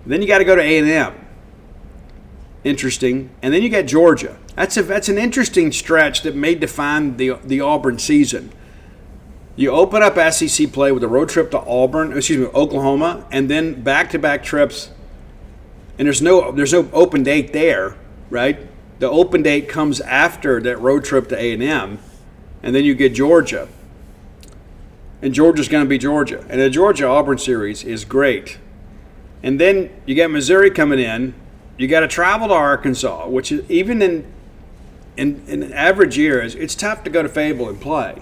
Then you got to go to A&M. Interesting. And then you got Georgia. That's an interesting stretch that may define the Auburn season. You open up SEC play with a road trip to Oklahoma, and then back-to-back trips. And there's no open date there, right? The open date comes after that road trip to A&M, and then you get Georgia. And Georgia's going to be Georgia. And the Georgia-Auburn series is great. And then you got Missouri coming in. You got to travel to Arkansas, which is even in an average year, it's tough to go to Fayetteville and play.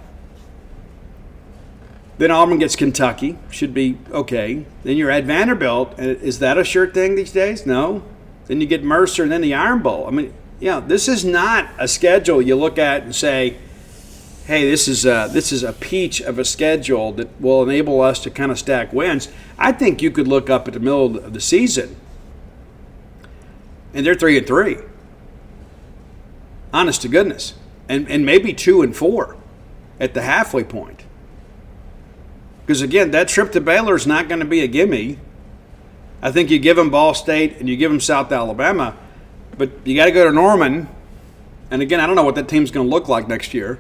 Then Auburn gets Kentucky. Should be okay. Then you're at Vanderbilt. And is that a sure thing these days? No. Then you get Mercer and then the Iron Bowl. I mean, this is not a schedule you look at and say, hey, this is a peach of a schedule that will enable us to kind of stack wins. I think you could look up at the middle of the season, and they're 3-3. Honest to goodness, and maybe 2-4 at the halfway point. Because again, that trip to Baylor is not going to be a gimme. I think you give them Ball State and you give them South Alabama, but you got to go to Norman. And again, I don't know what that team's going to look like next year.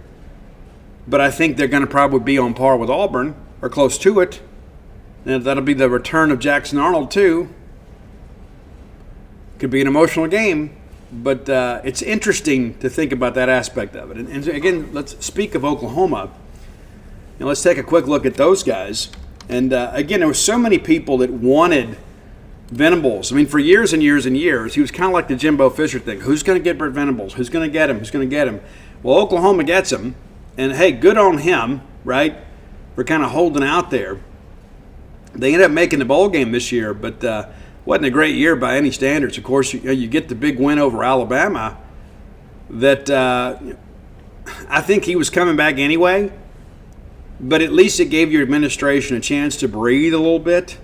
But I think they're going to probably be on par with Auburn or close to it. And that'll be the return of Jackson Arnold, too. Could be an emotional game. But it's interesting to think about that aspect of it. And again, let's speak of Oklahoma. And let's take a quick look at those guys. And again, there were so many people that wanted Venables. I mean, for years and years and years, he was kind of like the Jimbo Fisher thing. Who's going to get Brent Venables? Who's going to get him? Who's going to get him? Well, Oklahoma gets him. And, hey, good on him, right, for kind of holding out there. They ended up making the bowl game this year, but wasn't a great year by any standards. Of course, you get the big win over Alabama that I think he was coming back anyway, but at least it gave your administration a chance to breathe a little bit.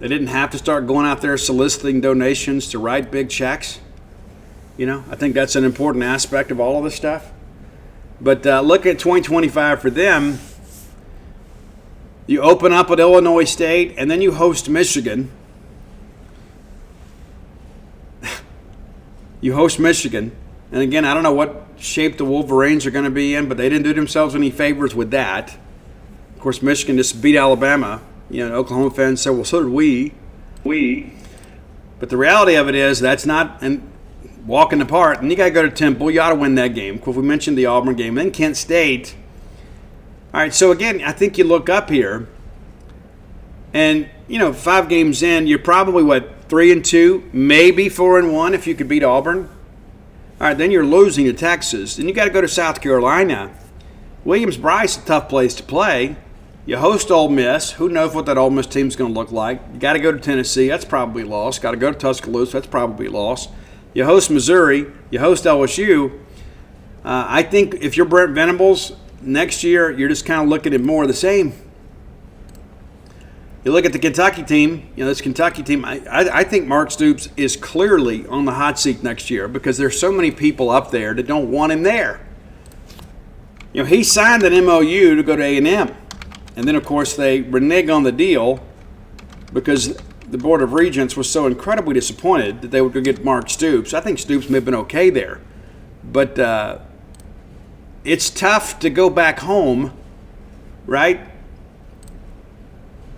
They didn't have to start going out there soliciting donations to write big checks. I think that's an important aspect of all of this stuff. But look at 2025 for them. You open up at Illinois State, and then you host Michigan. You host Michigan. And again, I don't know what shape the Wolverines are going to be in, but they didn't do themselves any favors with that. Of course, Michigan just beat Alabama. Oklahoma fans said, well, so did we. But the reality of it is that's not a walk in the park. And you got to go to Temple. You ought to win that game. Of course, we mentioned the Auburn game. Then Kent State. All right, so again, I think you look up here. And, 5 games in, you're probably, 3-2, maybe 4-1 if you could beat Auburn. All right, then you're losing to Texas. Then you got to go to South Carolina. Williams-Brice, a tough place to play. You host Ole Miss. Who knows what that Ole Miss team's going to look like? You got to go to Tennessee. That's probably a loss. Got to go to Tuscaloosa. That's probably a loss. You host Missouri. You host LSU. I think if you're Brent Venables, next year you're just kind of looking at more of the same. You look at the Kentucky team. This Kentucky team, I think Mark Stoops is clearly on the hot seat next year because there's so many people up there that don't want him there. He signed an MOU to go to A&M. And then, of course, they renege on the deal because the Board of Regents was so incredibly disappointed that they would go get Mark Stoops. I think Stoops may have been okay there. But it's tough to go back home, right,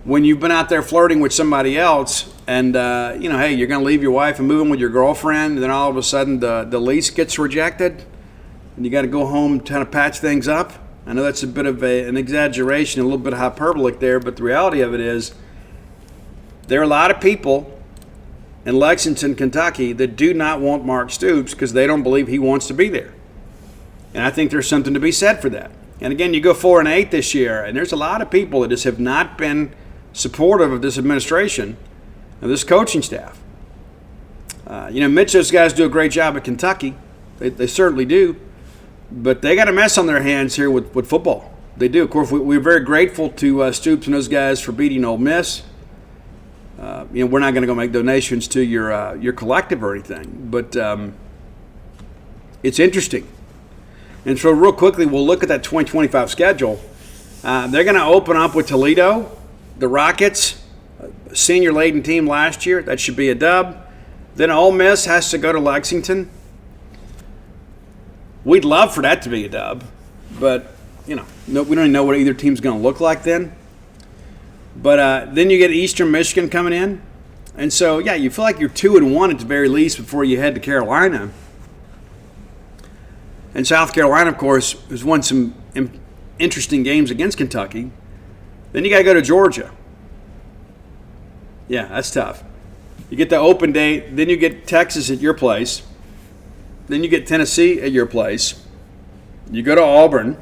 when you've been out there flirting with somebody else and, hey, you're going to leave your wife and move in with your girlfriend, and then all of a sudden the lease gets rejected and you got to go home and kind of patch things up. I know that's a bit of an exaggeration, a little bit hyperbolic there, but the reality of it is there are a lot of people in Lexington, Kentucky that do not want Mark Stoops because they don't believe he wants to be there. And I think there's something to be said for that. And again, you go 4-8 this year, and there's a lot of people that just have not been supportive of this administration and this coaching staff. Mitch, those guys do a great job at Kentucky. They certainly do. But they got a mess on their hands here with football. They do. Of course, we're very grateful to Stoops and those guys for beating Ole Miss. We're not going to go make donations to your collective or anything. But it's interesting. And so real quickly, we'll look at that 2025 schedule. They're going to open up with Toledo, the Rockets, senior-laden team last year. That should be a dub. Then Ole Miss has to go to Lexington. We'd love for that to be a dub, but, we don't even know what either team's going to look like then. But then you get Eastern Michigan coming in. And so, you feel like you're 2-1 at the very least before you head to Carolina. And South Carolina, of course, has won some interesting games against Kentucky. Then you got to go to Georgia. Yeah, that's tough. You get the open date. Then you get Texas at your place. Then you get Tennessee at your place. You go to Auburn.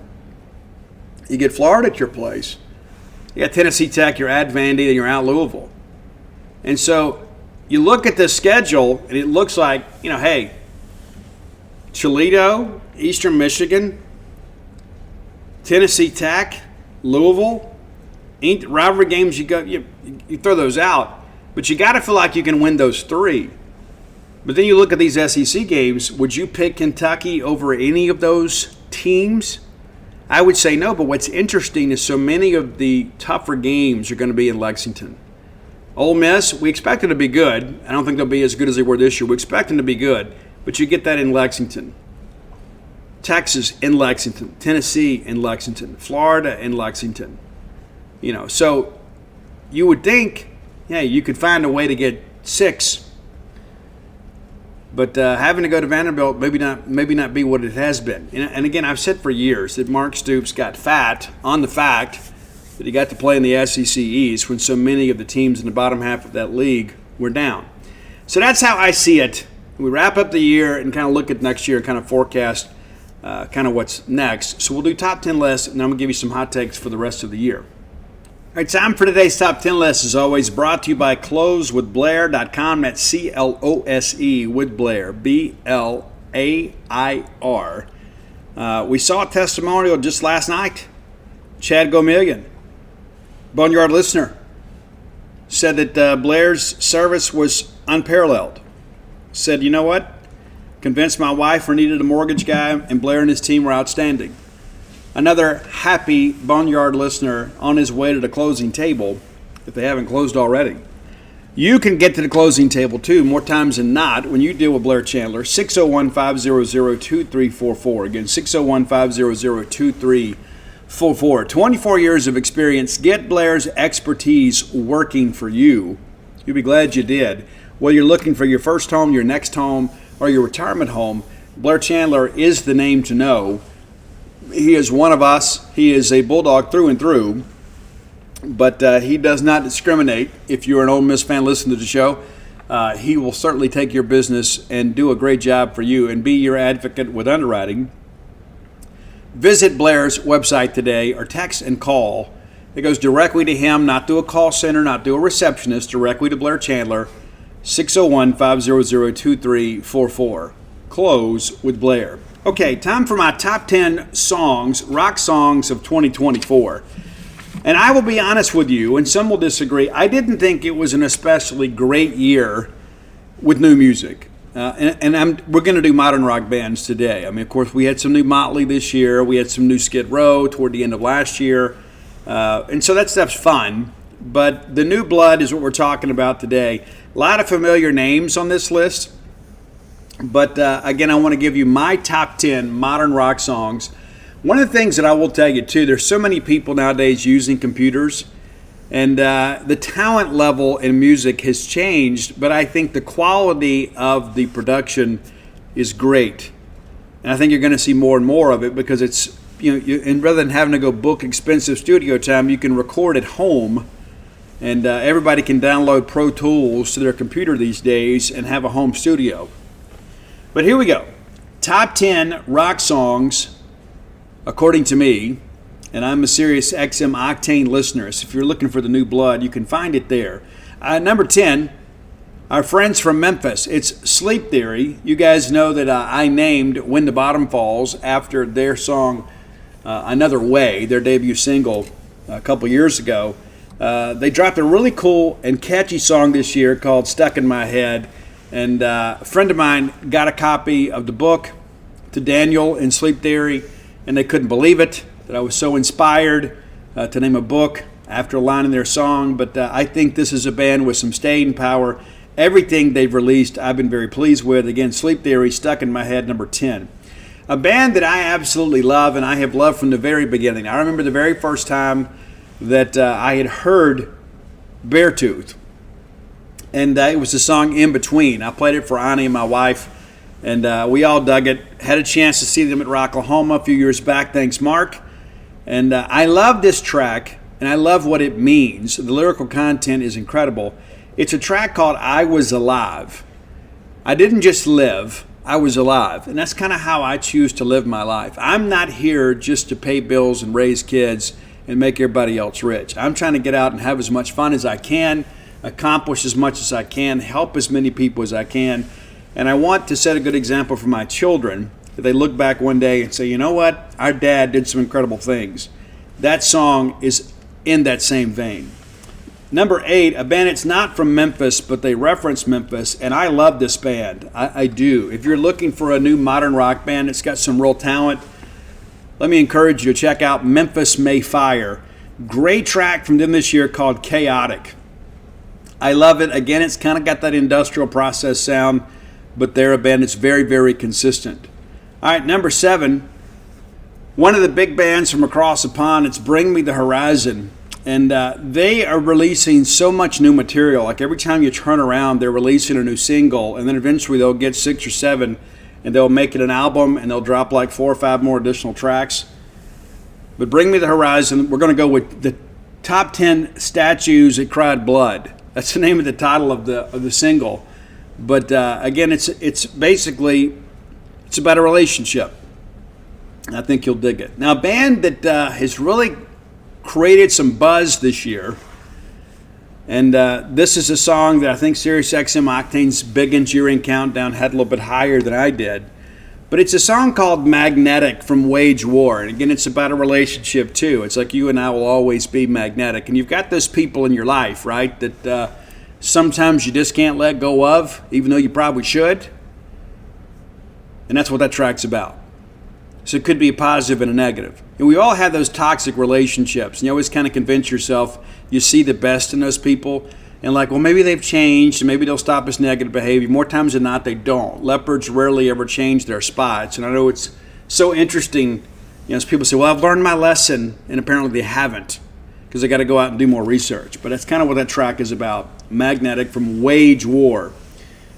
You get Florida at your place. You got Tennessee Tech, you're at Vandy, and you're out Louisville. And so you look at the schedule, and it looks like, hey, Toledo, Eastern Michigan, Tennessee Tech, Louisville, rivalry games, you throw those out. But you got to feel like you can win those 3. But then you look at these SEC games. Would you pick Kentucky over any of those teams? I would say no, but what's interesting is so many of the tougher games are going to be in Lexington. Ole Miss, we expect them to be good. I don't think they'll be as good as they were this year. We expect them to be good, but you get that in Lexington. Texas in Lexington. Tennessee in Lexington. Florida in Lexington. So you would think, you could find a way to get 6. But having to go to Vanderbilt maybe not be what it has been. And again, I've said for years that Mark Stoops got fat on the fact that he got to play in the SEC East when so many of the teams in the bottom half of that league were down. So that's how I see it. We wrap up the year and kind of look at next year and kind of forecast kind of what's next. So we'll do top 10 lists, and I'm going to give you some hot takes for the rest of the year. All right, time for today's top 10 list, as always, brought to you by closewithblair.com. That's C-L-O-S-E with Blair, B-L-A-I-R. We saw a testimonial just last night. Chad Gomillion, Boneyard listener, said that Blair's service was unparalleled. Said, you know what? Convinced my wife we needed a mortgage guy, and Blair and his team were outstanding. Another happy Boneyard listener on his way to the closing table, if they haven't closed already. You can get to the closing table, too, more times than not when you deal with Blair Chandler. 601-500-2344. Again, 601-500-2344. 24 years of experience. Get Blair's expertise working for you. You'll be glad you did. Whether you're looking for your first home, your next home, or your retirement home, Blair Chandler is the name to know. He is one of us. He is a Bulldog through and through. But he does not discriminate. If you're an Ole Miss fan listening to the show, he will certainly take your business and do a great job for you and be your advocate with underwriting. Visit Blair's website today or text and call. It goes directly to him, not to a call center, not to a receptionist, directly to Blair Chandler, 601-500-2344. Close with Blair. Okay, time for my top 10 songs, rock songs of 2024. And I will be honest with you, and some will disagree, I didn't think it was an especially great year with new music. We're going to do modern rock bands today. I mean, of course, we had some new Motley this year. We had some new Skid Row toward the end of last year. And so that stuff's fun. But the new blood is what we're talking about today. A lot of familiar names on this list. But again, I want to give you my top 10 modern rock songs. One of the things that I will tell you, too, there's so many people nowadays using computers, and the talent level in music has changed, but I think the quality of the production is great. And I think you're going to see more and more of it because it's, and rather than having to go book expensive studio time, you can record at home, and everybody can download Pro Tools to their computer these days and have a home studio. But here we go. Top 10 rock songs according to me, and I'm a Sirius XM Octane listener, so if you're looking for the new blood, you can find it there. Number 10, our friends from Memphis. It's Sleep Theory. You guys know that I named When the Bottom Falls after their song Another Way, their debut single a couple years ago. They dropped a really cool and catchy song this year called Stuck in My Head, and a friend of mine got a copy of the book to Daniel in Sleep Theory, and they couldn't believe it, that I was so inspired to name a book after a line in their song. But I think this is a band with some staying power. Everything they've released, I've been very pleased with. Again, Sleep Theory, Stuck in My Head, number 10. A band that I absolutely love, and I have loved from the very beginning. I remember the very first time that I had heard Beartooth, and it was the song In Between. I played it for Annie and my wife, and we all dug it. Had a chance to see them at Rocklahoma a few years back. Thanks, Mark. And I love this track, and I love what it means. The lyrical content is incredible. It's a track called I Was Alive. I didn't just live, I was alive. And that's kind of how I choose to live my life. I'm not here just to pay bills and raise kids and make everybody else rich. I'm trying to get out and have as much fun as I can, accomplish as much as I can, help as many people as I can. And I want to set a good example for my children that they look back one day and say, you know what, our dad did some incredible things. That song is in that same vein. Number 8, a band that's not from Memphis, but they reference Memphis, and I love this band. I do. If you're looking for a new modern rock band that's got some real talent, let me encourage you to check out Memphis May Fire. Great track from them this year called Chaotic. I love it. Again, it's kind of got that industrial process sound, but they're a band that's very, very consistent. All right, number 7, one of the big bands from across the pond, it's Bring Me the Horizon. And they are releasing so much new material. Like every time you turn around, they're releasing a new single, and then eventually they'll get 6 or 7, and they'll make it an album, and they'll drop like 4 or 5 more additional tracks. But Bring Me the Horizon, we're going to go with the top 10 statues that cried blood. That's the name of the title of the single. But again, it's basically, it's about a relationship. I think you'll dig it. Now, a band that has really created some buzz this year, and this is a song that I think Sirius XM Octane's Big Enduring Countdown had a little bit higher than I did. But it's a song called Magnetic from Wage War. And again, it's about a relationship too. It's like you and I will always be magnetic. And you've got those people in your life, right, that sometimes you just can't let go of, even though you probably should. And that's what that track's about. So it could be a positive and a negative. And we all have those toxic relationships. And you always kind of convince yourself you see the best in those people. And like, well, maybe they've changed, and maybe they'll stop this negative behavior. More times than not, they don't. Leopards rarely ever change their spots. And I know it's so interesting, as people say, well, I've learned my lesson, and apparently they haven't, because they got to go out and do more research. But that's kind of what that track is about. Magnetic from Wage War.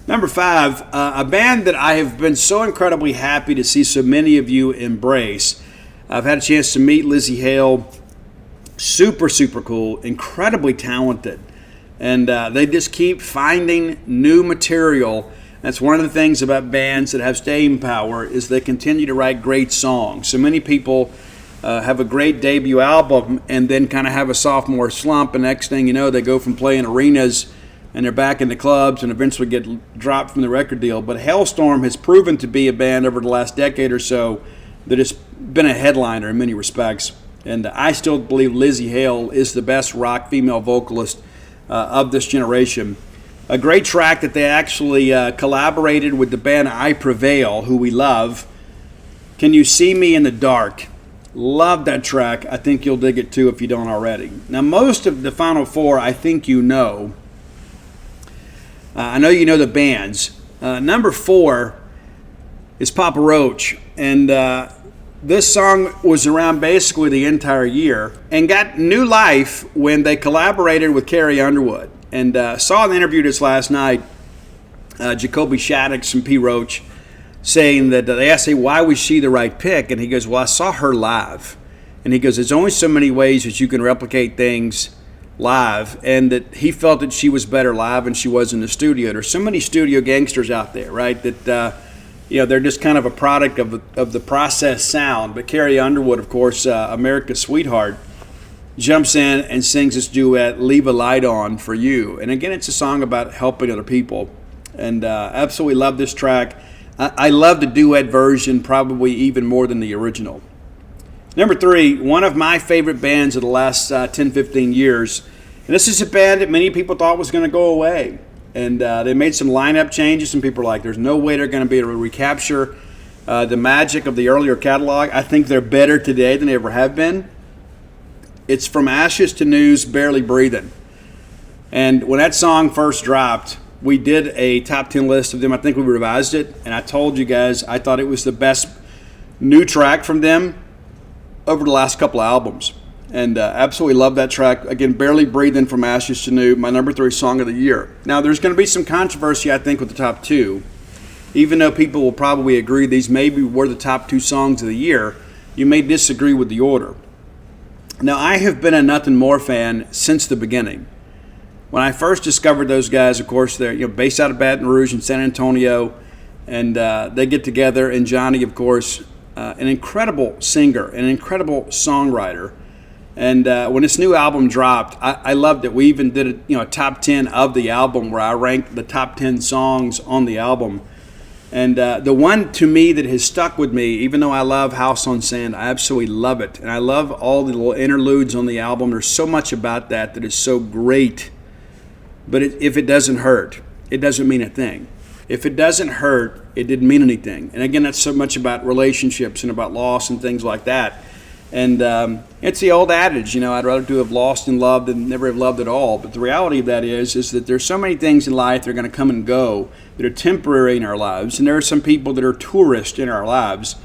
Number 5, a band that I have been so incredibly happy to see so many of you embrace. I've had a chance to meet Lizzie Hale. Super, super cool, incredibly talented. And they just keep finding new material. That's one of the things about bands that have staying power, is they continue to write great songs. So many people have a great debut album and then kind of have a sophomore slump, and next thing you know, they go from playing arenas and they're back in the clubs and eventually get dropped from the record deal. But Hailstorm has proven to be a band over the last decade or so that has been a headliner in many respects. And I still believe Lizzie Hale is the best rock female vocalist of this generation. A great track that they actually collaborated with the band I Prevail, who we love. Can You See Me in the Dark? Love that track. I think you'll dig it too if you don't already. Now, most of the final 4 I think you know. I know you know the bands. Number 4 is Papa Roach. And this song was around basically the entire year and got new life when they collaborated with Carrie Underwood. And saw an interview this last night, Jacoby Shaddix from P. Roach, saying that they asked him, why was she the right pick? And he goes, well, I saw her live. And he goes, there's only so many ways that you can replicate things live, and that he felt that she was better live than she was in the studio. There's so many studio gangsters out there, right, that they're just kind of a product of the processed sound. But Carrie Underwood, of course, America's sweetheart, jumps in and sings this duet, Leave a Light On for You. And again, it's a song about helping other people. And absolutely love this track. I love the duet version probably even more than the original. Number 3, one of my favorite bands of the last 10, 15 years. And this is a band that many people thought was going to go away. And they made some lineup changes, and people are like, there's no way they're going to be able to recapture the magic of the earlier catalog. I think they're better today than they ever have been. It's From Ashes to News, Barely Breathing. And when that song first dropped, we did a top 10 list of them. I think we revised it, and I told you guys I thought it was the best new track from them over the last couple of albums. And absolutely love that track. Again, Barely Breathing, From Ashes to New, my number 3 song of the year. Now, there's going to be some controversy, I think, with the top 2. Even though people will probably agree these maybe were the top 2 songs of the year, you may disagree with the order. Now, I have been a Nothing More fan since the beginning. When I first discovered those guys, of course, they're based out of Baton Rouge and San Antonio, and they get together, and Johnny, of course, an incredible singer, an incredible songwriter. And when this new album dropped, I loved it. We even did a top 10 of the album where I ranked the top 10 songs on the album. And the one to me that has stuck with me, even though I love House on Sand, I absolutely love it. And I love all the little interludes on the album. There's so much about that is so great. But if it doesn't hurt, it doesn't mean a thing. If it doesn't hurt, it didn't mean anything. And again, that's so much about relationships and about loss and things like that. And it's the old adage, I'd rather to have lost and loved than never have loved at all. But the reality of that is that there's so many things in life that are going to come and go that are temporary in our lives. And there are some people that are tourists in our lives.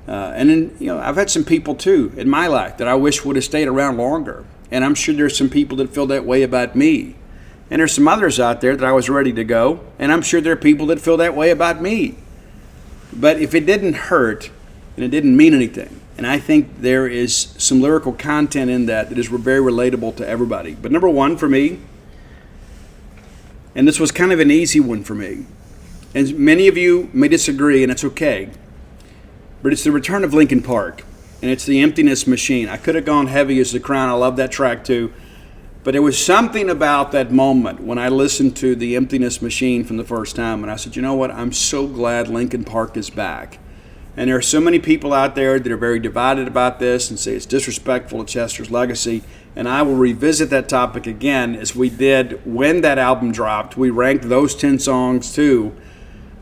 And then, I've had some people too in my life that I wish would have stayed around longer. And I'm sure there's some people that feel that way about me. And there's some others out there that I was ready to go. And I'm sure there are people that feel that way about me. But if it didn't hurt and it didn't mean anything, and I think there is some lyrical content in that is very relatable to everybody. But number 1 for me, and this was kind of an easy one for me, and many of you may disagree, and it's okay, but it's the return of Linkin Park, and it's the Emptiness Machine. I could have gone Heavy as the Crown. I love that track too. But there was something about that moment when I listened to the Emptiness Machine from the first time, and I said, you know what, I'm so glad Linkin Park is back. And there are so many people out there that are very divided about this and say it's disrespectful to Chester's legacy. And I will revisit that topic again as we did when that album dropped. We ranked those 10 songs too.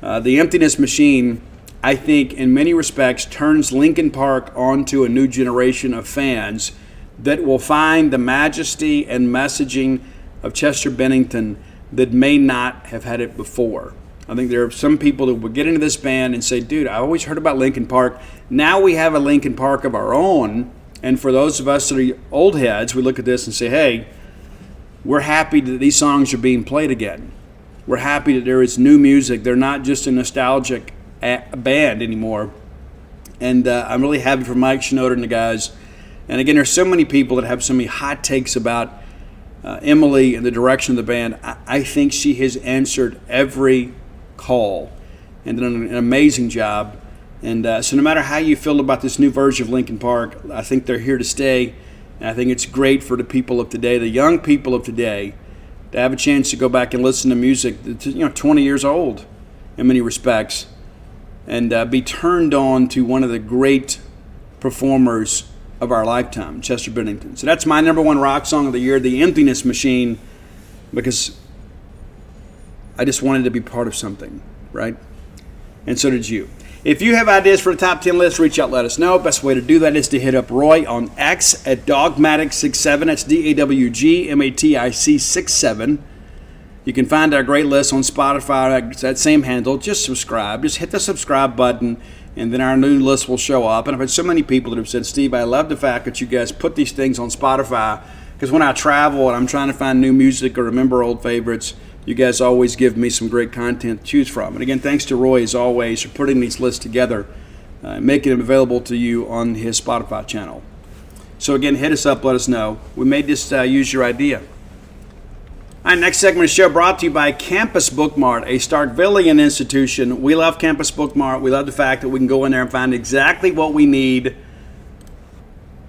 The Emptiness Machine I think, in many respects, turns Lincoln Park onto a new generation of fans that will find the majesty and messaging of Chester Bennington that may not have had it before. I think there are some people that will get into this band and say, dude, I always heard about Lincoln Park. Now we have a Lincoln Park of our own. And for those of us that are old heads, we look at this and say, hey, we're happy that these songs are being played again. We're happy that there is new music. They're not just a nostalgic band anymore. And I'm really happy for Mike Schnoder and the guys. And again, there's so many people that have so many hot takes about Emily and the direction of the band. I think she has answered every call and done an amazing job. And so no matter how you feel about this new version of Lincoln Park, I think they're here to stay. And I think it's great for the people of today, the young people of today, to have a chance to go back and listen to music that's 20 years old in many respects, and be turned on to one of the great performers of our lifetime, Chester Bennington. So that's my number one rock song of the year, The Emptiness Machine, because I just wanted to be part of something, right? And so did you. If you have ideas for the top 10 list, reach out, let us know. Best way to do that is to hit up Roy on X at Dogmatic67. That's DAWGMATIC67. You can find our great list on Spotify, that same handle. Just subscribe. Just hit the subscribe button, and then our new list will show up. And I've had so many people that have said, Steve, I love the fact that you guys put these things on Spotify, because when I travel and I'm trying to find new music or remember old favorites, you guys always give me some great content to choose from. And again, thanks to Roy, as always, for putting these lists together and making them available to you on his Spotify channel. So again, hit us up, let us know. We may just use your idea. All right, next segment of the show brought to you by Campus Bookmart, a Starkvillian institution. We love Campus Bookmart. We love the fact that we can go in there and find exactly what we need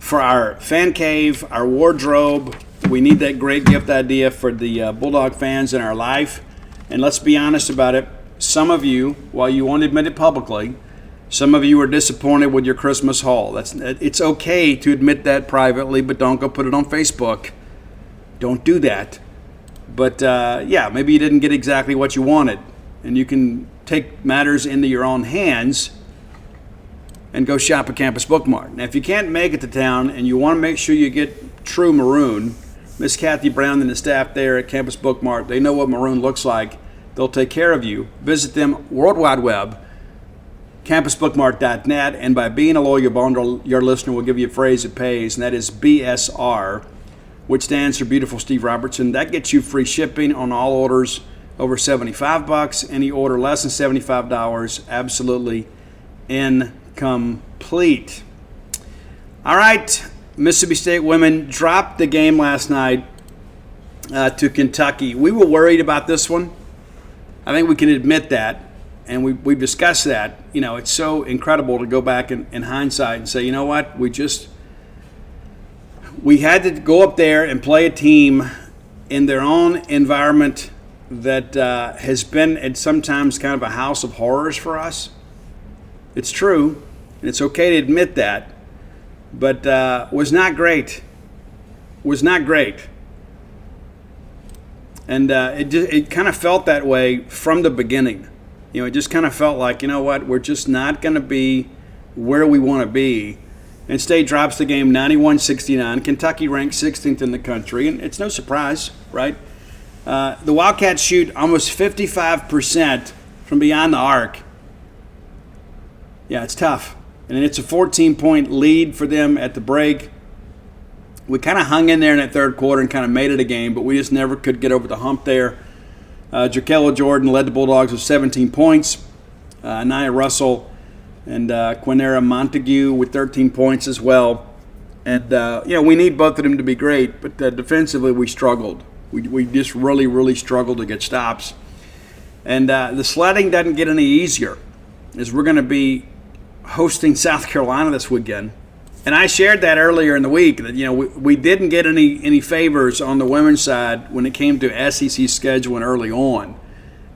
for our fan cave, our wardrobe. We need that great gift idea for the Bulldog fans in our life. And let's be honest about it. Some of you, while you won't admit it publicly, some of you are disappointed with your Christmas haul. It's okay to admit that privately, but don't go put it on Facebook. Don't do that. But maybe you didn't get exactly what you wanted. And you can take matters into your own hands and go shop at Campus Bookmart. Now, if you can't make it to town and you want to make sure you get true maroon, Miss Kathy Brown and the staff there at Campus Bookmart, they know what maroon looks like. They'll take care of you. Visit them World Wide Web, campusbookmart.net, and by being a loyal bond, your listener will give you a phrase that pays, and that is BSR, which stands for Beautiful Steve Robertson. That gets you free shipping on all orders over $75. Any order less than $75, absolutely incomplete. All right. Mississippi State women dropped the game last night to Kentucky. We were worried about this one. I think we can admit that, and we've discussed that. It's so incredible to go back in hindsight and say, you know what, we had to go up there and play a team in their own environment that has been at sometimes kind of a house of horrors for us. It's true, and it's okay to admit that. But was not great. And it kind of felt that way from the beginning. It just kind of felt like, you know what, we're just not going to be where we want to be. And State drops the game 91-69. Kentucky ranked 16th in the country, and it's no surprise, right? The Wildcats shoot almost 55% from beyond the arc. Yeah, it's tough. And it's a 14-point lead for them at the break. We kind of hung in there in that third quarter and kind of made it a game, but we just never could get over the hump there. Jaquella Jordan led the Bulldogs with 17 points. Nia Russell and Quinera Montague with 13 points as well. And, we need both of them to be great, but defensively we struggled. We just really, really struggled to get stops. And the sledding doesn't get any easier, as we're going to be hosting South Carolina this weekend. And I shared that earlier in the week that, we didn't get any favors on the women's side when it came to SEC scheduling early on.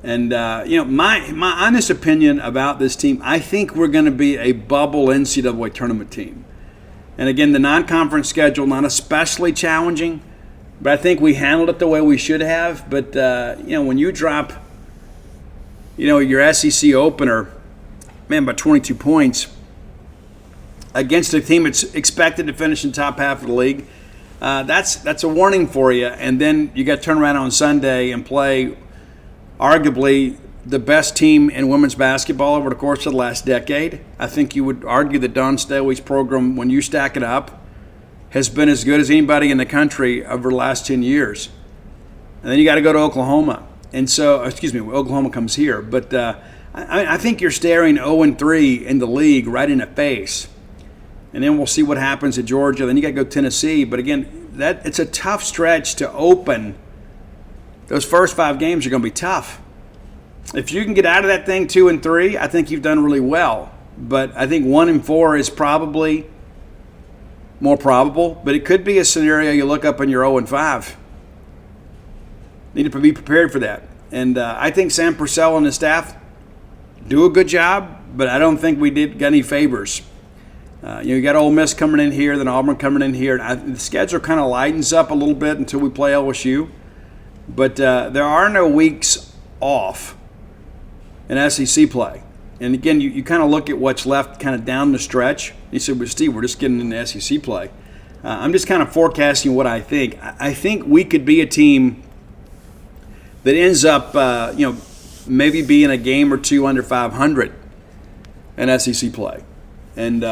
And, my honest opinion about this team, I think we're going to be a bubble NCAA tournament team. And again, the non-conference schedule, not especially challenging, but I think we handled it the way we should have. But, when you drop, your SEC opener, man, by 22 points against a team that's expected to finish in top half of the league. That's a warning for you. And then you got to turn around on Sunday and play arguably the best team in women's basketball over the course of the last decade. I think you would argue that Dawn Staley's program, when you stack it up, has been as good as anybody in the country over the last 10 years. And then you got to go to Oklahoma. And so, Oklahoma comes here. But I think you're staring 0-3 in the league right in the face. And then we'll see what happens at Georgia. Then you got to go Tennessee. But again, it's a tough stretch to open. Those first 5 games are going to be tough. If you can get out of that thing 2-3, I think you've done really well. But I think 1-4 is probably more probable. But it could be a scenario you look up and you're 0-5. Need to be prepared for that. And I think Sam Purcell and his staff do a good job, but I don't think we got any favors. You got Ole Miss coming in here, then Auburn coming in here. The schedule kind of lightens up a little bit until we play LSU. But there are no weeks off in SEC play. And again, you kind of look at what's left kind of down the stretch. You said, well, Steve, we're just getting into SEC play. I'm just kind of forecasting what I think. I think we could be a team that ends up, maybe being a game or two under 500 in SEC play. And,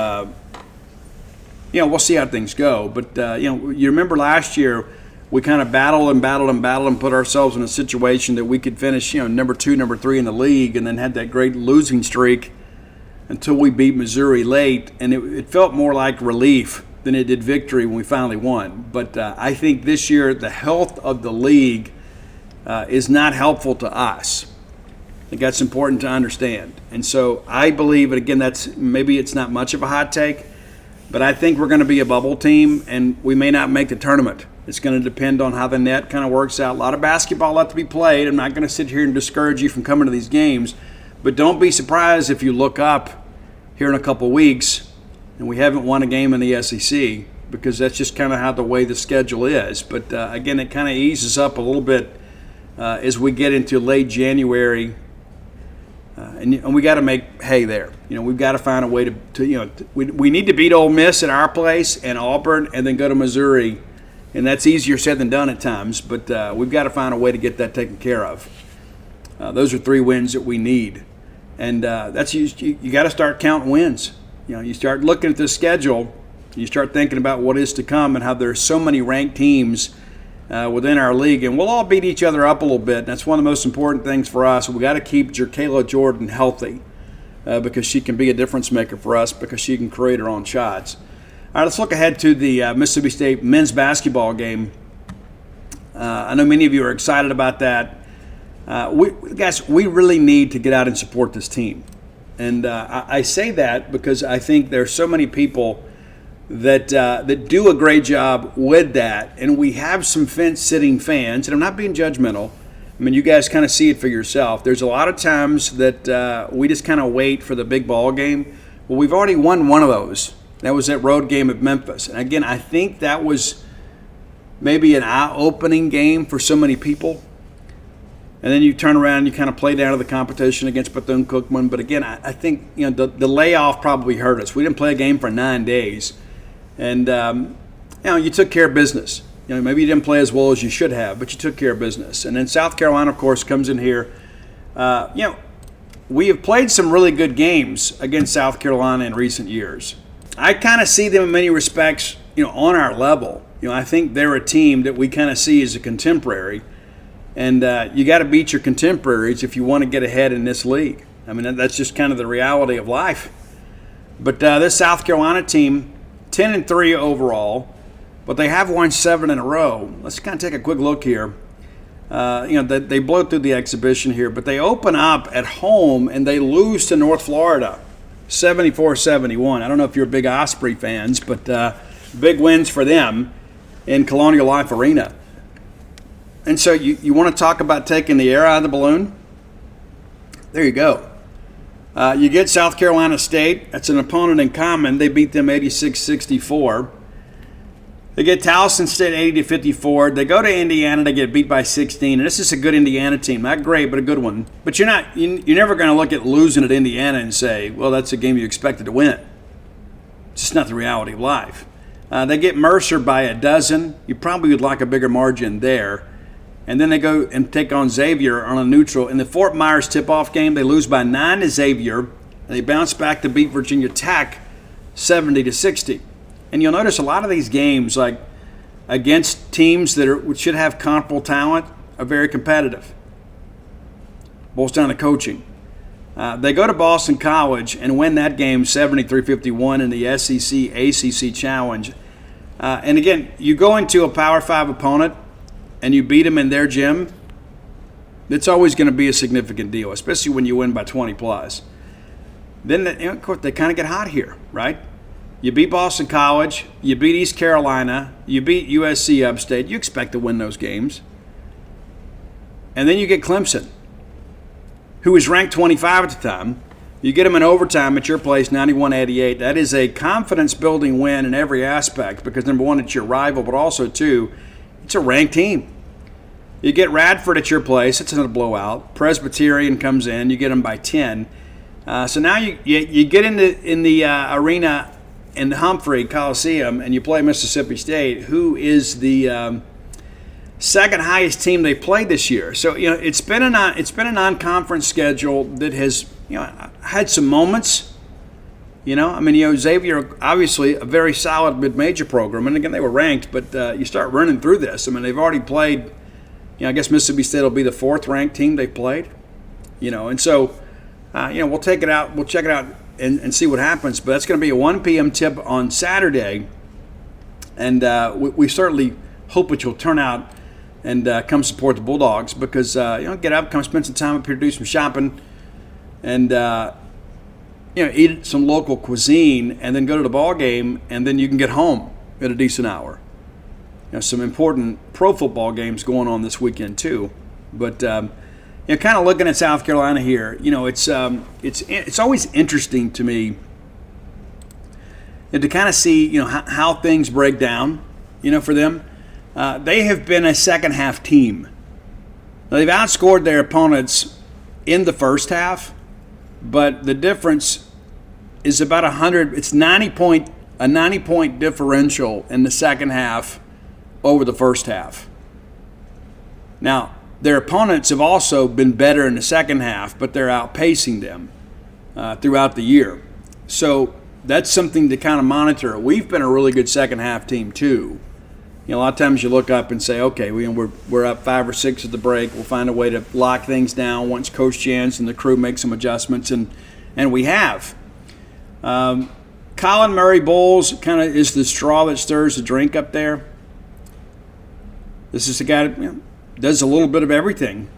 we'll see how things go. But, you remember last year we kind of battled and put ourselves in a situation that we could finish, number 2, number 3 in the league, and then had that great losing streak until we beat Missouri late. And it felt more like relief than it did victory when we finally won. But I think this year the health of the league is not helpful to us. I think that's important to understand. And so I believe, and again, maybe it's not much of a hot take, but I think we're going to be a bubble team, and we may not make the tournament. It's going to depend on how the net kind of works out. A lot of basketball left to be played. I'm not going to sit here and discourage you from coming to these games, but don't be surprised if you look up here in a couple of weeks and we haven't won a game in the SEC, because that's just kind of how the way the schedule is. But again, it kind of eases up a little bit as we get into late January. And we got to make hay there. We've got to find a way to we need to beat Ole Miss at our place and Auburn, and then go to Missouri, and that's easier said than done at times. But we've got to find a way to get that taken care of. Those are 3 wins that we need, and that's you got to start counting wins. You start looking at the schedule, you start thinking about what is to come and how there's so many ranked teams within our league, and we'll all beat each other up a little bit. That's one of the most important things for us. We got to keep Jerkayla Jordan healthy because she can be a difference maker for us, because she can create her own shots. All right, let's look ahead to the Mississippi State men's basketball game. I know many of you are excited about that. We really need to get out and support this team. And I say that because I think there's so many people that do a great job with that. And we have some fence-sitting fans, and I'm not being judgmental. I mean, you guys kind of see it for yourself. There's a lot of times that we just kind of wait for the big ball game. Well, we've already won one of those. That was that road game at Memphis. And again, I think that was maybe an eye-opening game for so many people. And then you turn around and you kind of play down to the competition against Bethune-Cookman. But again, I think the layoff probably hurt us. We didn't play a game for 9 days. And, you took care of business. Maybe you didn't play as well as you should have, but you took care of business. And then South Carolina, of course, comes in here. We have played some really good games against South Carolina in recent years. I kind of see them in many respects, on our level. I think they're a team that we kind of see as a contemporary. And you got to beat your contemporaries if you want to get ahead in this league. I mean, that's just kind of the reality of life. But this South Carolina team, 10-3 overall, but they have won 7 in a row. Let's kind of take a quick look here. They blow through the exhibition here, but they open up at home and they lose to North Florida, 74-71. I don't know if you're big Osprey fans, but big wins for them in Colonial Life Arena. And so you want to talk about taking the air out of the balloon? There you go. You get South Carolina State. That's an opponent in common. They beat them 86-64. They get Towson State 80-54. They go to Indiana. They get beat by 16. And this is a good Indiana team. Not great, but a good one. But you're never going to look at losing at Indiana and say, well, that's a game you expected to win. It's just not the reality of life. They get Mercer by a dozen. You probably would like a bigger margin there. And then they go and take on Xavier on a neutral. In the Fort Myers tip-off game, they lose by 9 to Xavier. And they bounce back to beat Virginia Tech 70-60. And you'll notice a lot of these games, like against teams that should have comparable talent, are very competitive. Boils down to coaching. They go to Boston College and win that game 73-51 in the SEC ACC Challenge. And again, you go into a Power 5 opponent and you beat them in their gym, it's always going to be a significant deal, especially when you win by 20 plus. Then, of course, they kind of get hot here, right? You beat Boston College, you beat East Carolina, you beat USC Upstate. You expect to win those games. And then you get Clemson, who was ranked 25 at the time. You get them in overtime at your place, 91-88. That is a confidence-building win in every aspect because, number one, it's your rival, but also, two, it's a ranked team. You get Radford at your place. It's another blowout. Presbyterian comes in. You get them by 10. So now you get in the arena in the Humphrey Coliseum and you play Mississippi State, who is the second highest team they played this year. So it's been a non-conference schedule that has had some moments. Xavier obviously a very solid mid-major program, and again they were ranked, but you start running through this. I mean they've already played. I guess Mississippi State will be the 4th ranked team they played. And so we'll take it out. We'll check it out and see what happens. But that's going to be a 1 p.m. tip on Saturday, and we certainly hope that you'll turn out and come support the Bulldogs because get up, come spend some time up here, do some shopping, and eat some local cuisine, and then go to the ball game, and then you can get home at a decent hour. Some important pro football games going on this weekend too, but kind of looking at South Carolina here, it's always interesting to me to kind of see how things break down, for them. They have been a second half team. Now, they've outscored their opponents in the first half, but the difference is about 100. It's a 90-point differential in the second half over the first half. Now, their opponents have also been better in the second half, but they're outpacing them throughout the year. So that's something to kind of monitor. We've been a really good second half team too. A lot of times you look up and say, okay, we're up 5 or 6 at the break. We'll find a way to lock things down once Coach Jans and the crew make some adjustments, and we have. Colin Murray Bowles kind of is the straw that stirs the drink up there. This is a guy that does a little bit of everything,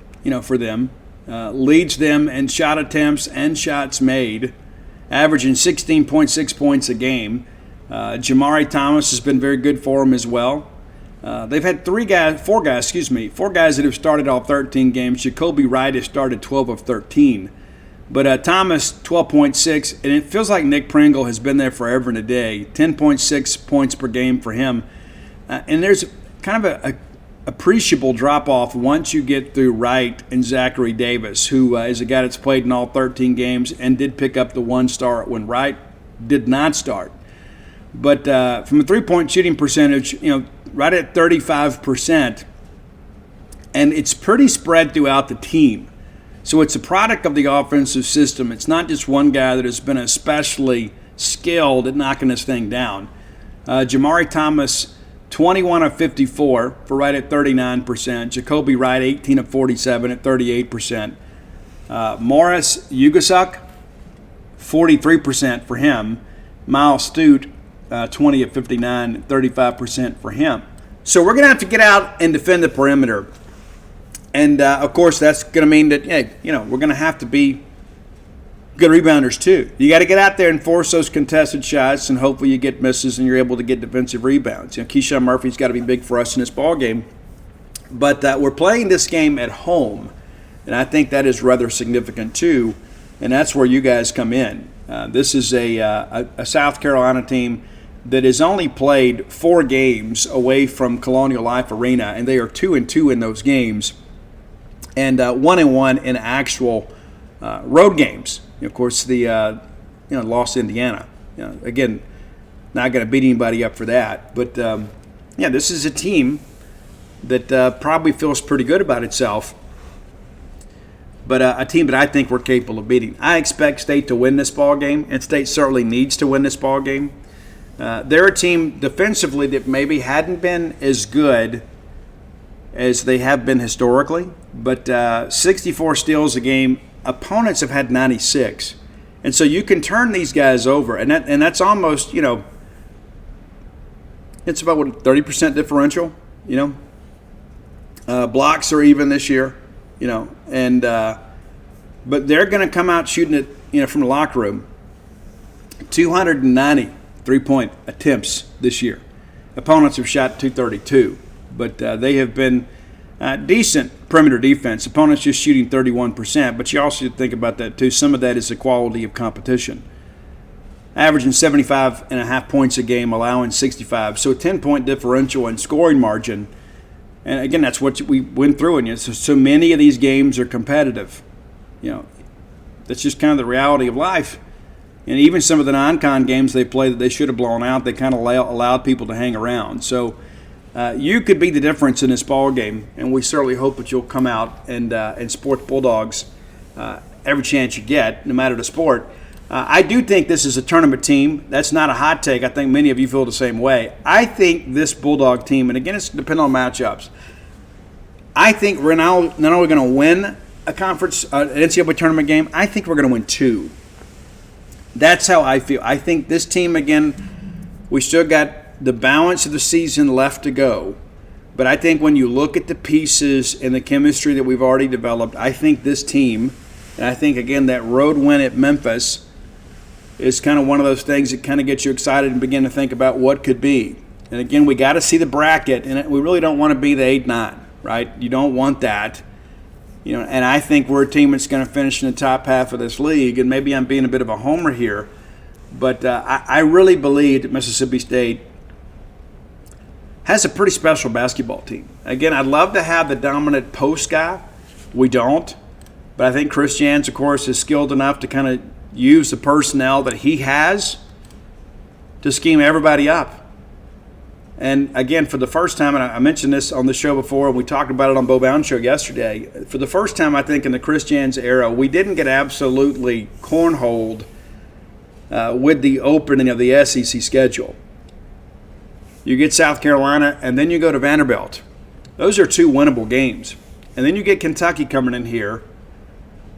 for them. Leads them in shot attempts and shots made, averaging 16.6 points a game. Jamari Thomas has been very good for them as well. They've had four guys that have started all 13 games. Jacoby Wright has started 12 of 13. But Thomas, 12.6, and it feels like Nick Pringle has been there forever and a day. 10.6 points per game for him. And there's kind of a appreciable drop-off once you get through Wright and Zachary Davis, who is a guy that's played in all 13 games and did pick up the 1 start when Wright did not start. But from a three-point shooting percentage, right at 35%, and it's pretty spread throughout the team. So it's a product of the offensive system. It's not just one guy that has been especially skilled at knocking this thing down. Jamari Thomas, 21 of 54 for right at 39%. Jacoby Wright, 18 of 47 at 38%. Morris Ugasuk, 43% for him. Miles Stute, 20 of 59 at 35% for him. So we're going to have to get out and defend the perimeter. And, of course, that's going to mean that, we're going to have to be good rebounders too. You got to get out there and force those contested shots, and hopefully you get misses and you're able to get defensive rebounds. Keyshawn Murphy's got to be big for us in this ball game. But we're playing this game at home, and I think that is rather significant too, and that's where you guys come in. This is a South Carolina team that has only played 4 games away from Colonial Life Arena, and they are 2-2 in those games, and 1-1 in actual road games. Of course, the lost to Indiana. Again, not going to beat anybody up for that, but this is a team that probably feels pretty good about itself, but a team that I think we're capable of beating. I expect State to win this ball game, and State certainly needs to win this ball game. They're a team defensively that maybe hadn't been as good as they have been historically, but 64 steals a game. Opponents have had 96, and so you can turn these guys over, and that's almost it's about 30% differential. Blocks are even this year, and but they're going to come out shooting it, from the locker room. 290 3-point attempts this year. Opponents have shot 232, but they have been decent perimeter defense. Opponents just shooting 31%, but you also think about that too. Some of that is the quality of competition. Averaging 75.5 points a game, allowing 65. So a 10-point differential in scoring margin. And again, that's what we went through. And so many of these games are competitive. That's just kind of the reality of life. And even some of the non-con games they played that they should have blown out, they kind of allowed people to hang around. So you could be the difference in this ball game, and we certainly hope that you'll come out and support the Bulldogs every chance you get, no matter the sport. I do think this is a tournament team. That's not a hot take. I think many of you feel the same way. I think this Bulldog team, and again, it's depending on matchups, I think we're not only going to win a conference, an NCAA tournament game, I think we're going to win 2. That's how I feel. I think this team, again, we still got the balance of the season left to go. But I think when you look at the pieces and the chemistry that we've already developed, I think this team, and I think, again, that road win at Memphis is kind of one of those things that kind of gets you excited and begin to think about what could be. And, again, we got to see the bracket, and we really don't want to be the 8-9, right? You don't want that. And I think we're a team that's going to finish in the top half of this league, and maybe I'm being a bit of a homer here, but I really believe that Mississippi State has a pretty special basketball team. Again, I'd love to have the dominant post guy. We don't. But I think Chris Jans, of course, is skilled enough to kind of use the personnel that he has to scheme everybody up. And, again, for the first time, and I mentioned this on the show before, and we talked about it on Bo Bound Show yesterday, for the first time, I think, in the Chris Jans era, we didn't get absolutely cornholed with the opening of the SEC schedule. You get South Carolina, and then you go to Vanderbilt. Those are 2 winnable games. And then you get Kentucky coming in here,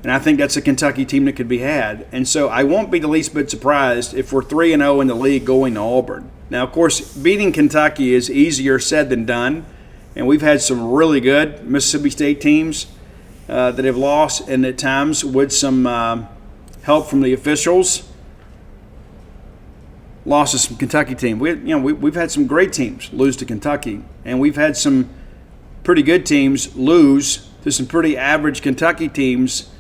and I think that's a Kentucky team that could be had. And so I won't be the least bit surprised if we're 3-0 in the league going to Auburn. Now, of course, beating Kentucky is easier said than done, and we've had some really good Mississippi State teams that have lost, and at times with some help from the officials, lost to some Kentucky team. We've had some great teams lose to Kentucky, and we've had some pretty good teams lose to some pretty average Kentucky teams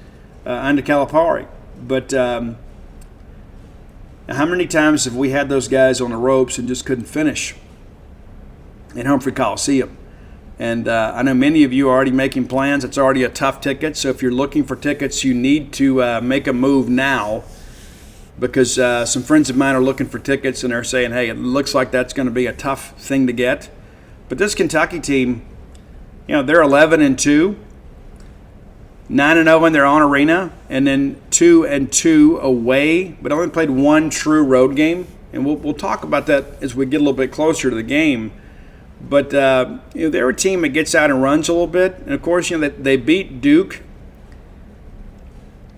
under Calipari. But how many times have we had those guys on the ropes and just couldn't finish at Humphrey Coliseum? And I know many of you are already making plans. It's already a tough ticket. So if you're looking for tickets, you need to make a move now, because some friends of mine are looking for tickets and they're saying, hey, it looks like that's going to be a tough thing to get. But this Kentucky team, they're 11-2. 9-0 in their own arena, and then 2-2 away, but only played 1 true road game. And we'll talk about that as we get a little bit closer to the game. But they're a team that gets out and runs a little bit. And of course, they beat Duke.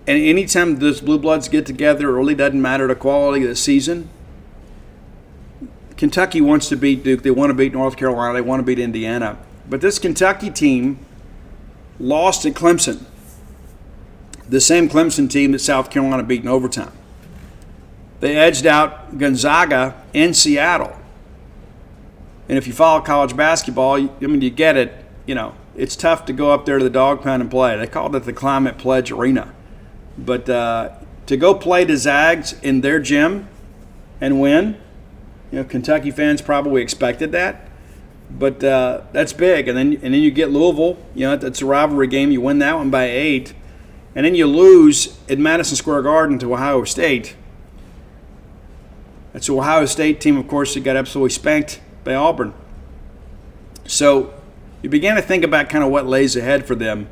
And anytime those Blue Bloods get together, it really doesn't matter the quality of the season. Kentucky wants to beat Duke. They want to beat North Carolina. They want to beat Indiana. But this Kentucky team lost at Clemson. The same Clemson team that South Carolina beat in overtime. They edged out Gonzaga in Seattle. And if you follow college basketball, you get it. It's tough to go up there to the dog pound and play. They called it the Climate Pledge Arena. But to go play the Zags in their gym and win, Kentucky fans probably expected that, but that's big. And then you get Louisville. That's a rivalry game. You win that one by 8, and then you lose at Madison Square Garden to Ohio State. That's an Ohio State team, of course, that got absolutely spanked by Auburn. So you began to think about kind of what lays ahead for them.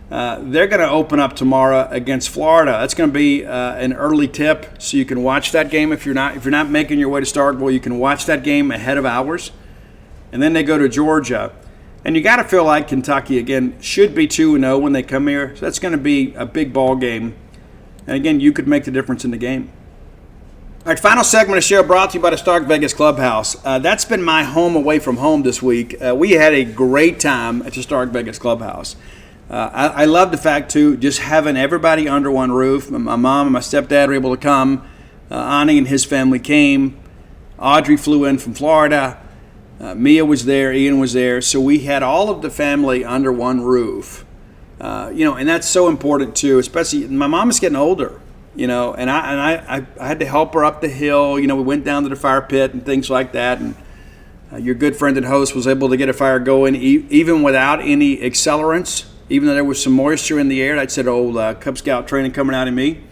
They're going to open up tomorrow against Florida. That's going to be an early tip, so you can watch that game. If you're not making your way to Starkville, you can watch that game ahead of ours. And then they go to Georgia. And you got to feel like Kentucky, again, should be 2-0 when they come here. So that's going to be a big ball game. And again, you could make the difference in the game. All right, final segment of the show brought to you by the Stark Vegas Clubhouse. That's been my home away from home this week. We had a great time at the Stark Vegas Clubhouse. I love the fact, too, just having everybody under one roof. My mom and my stepdad were able to come. Ani and his family came. Audrey flew in from Florida. Mia was there. Ian was there. So we had all of the family under one roof. And that's so important, too, especially my mom is getting older. And I had to help her up the hill. We went down to the fire pit and things like that. And your good friend and host was able to get a fire going even without any accelerants, even though there was some moisture in the air. I'd said old Cub Scout training coming out of me.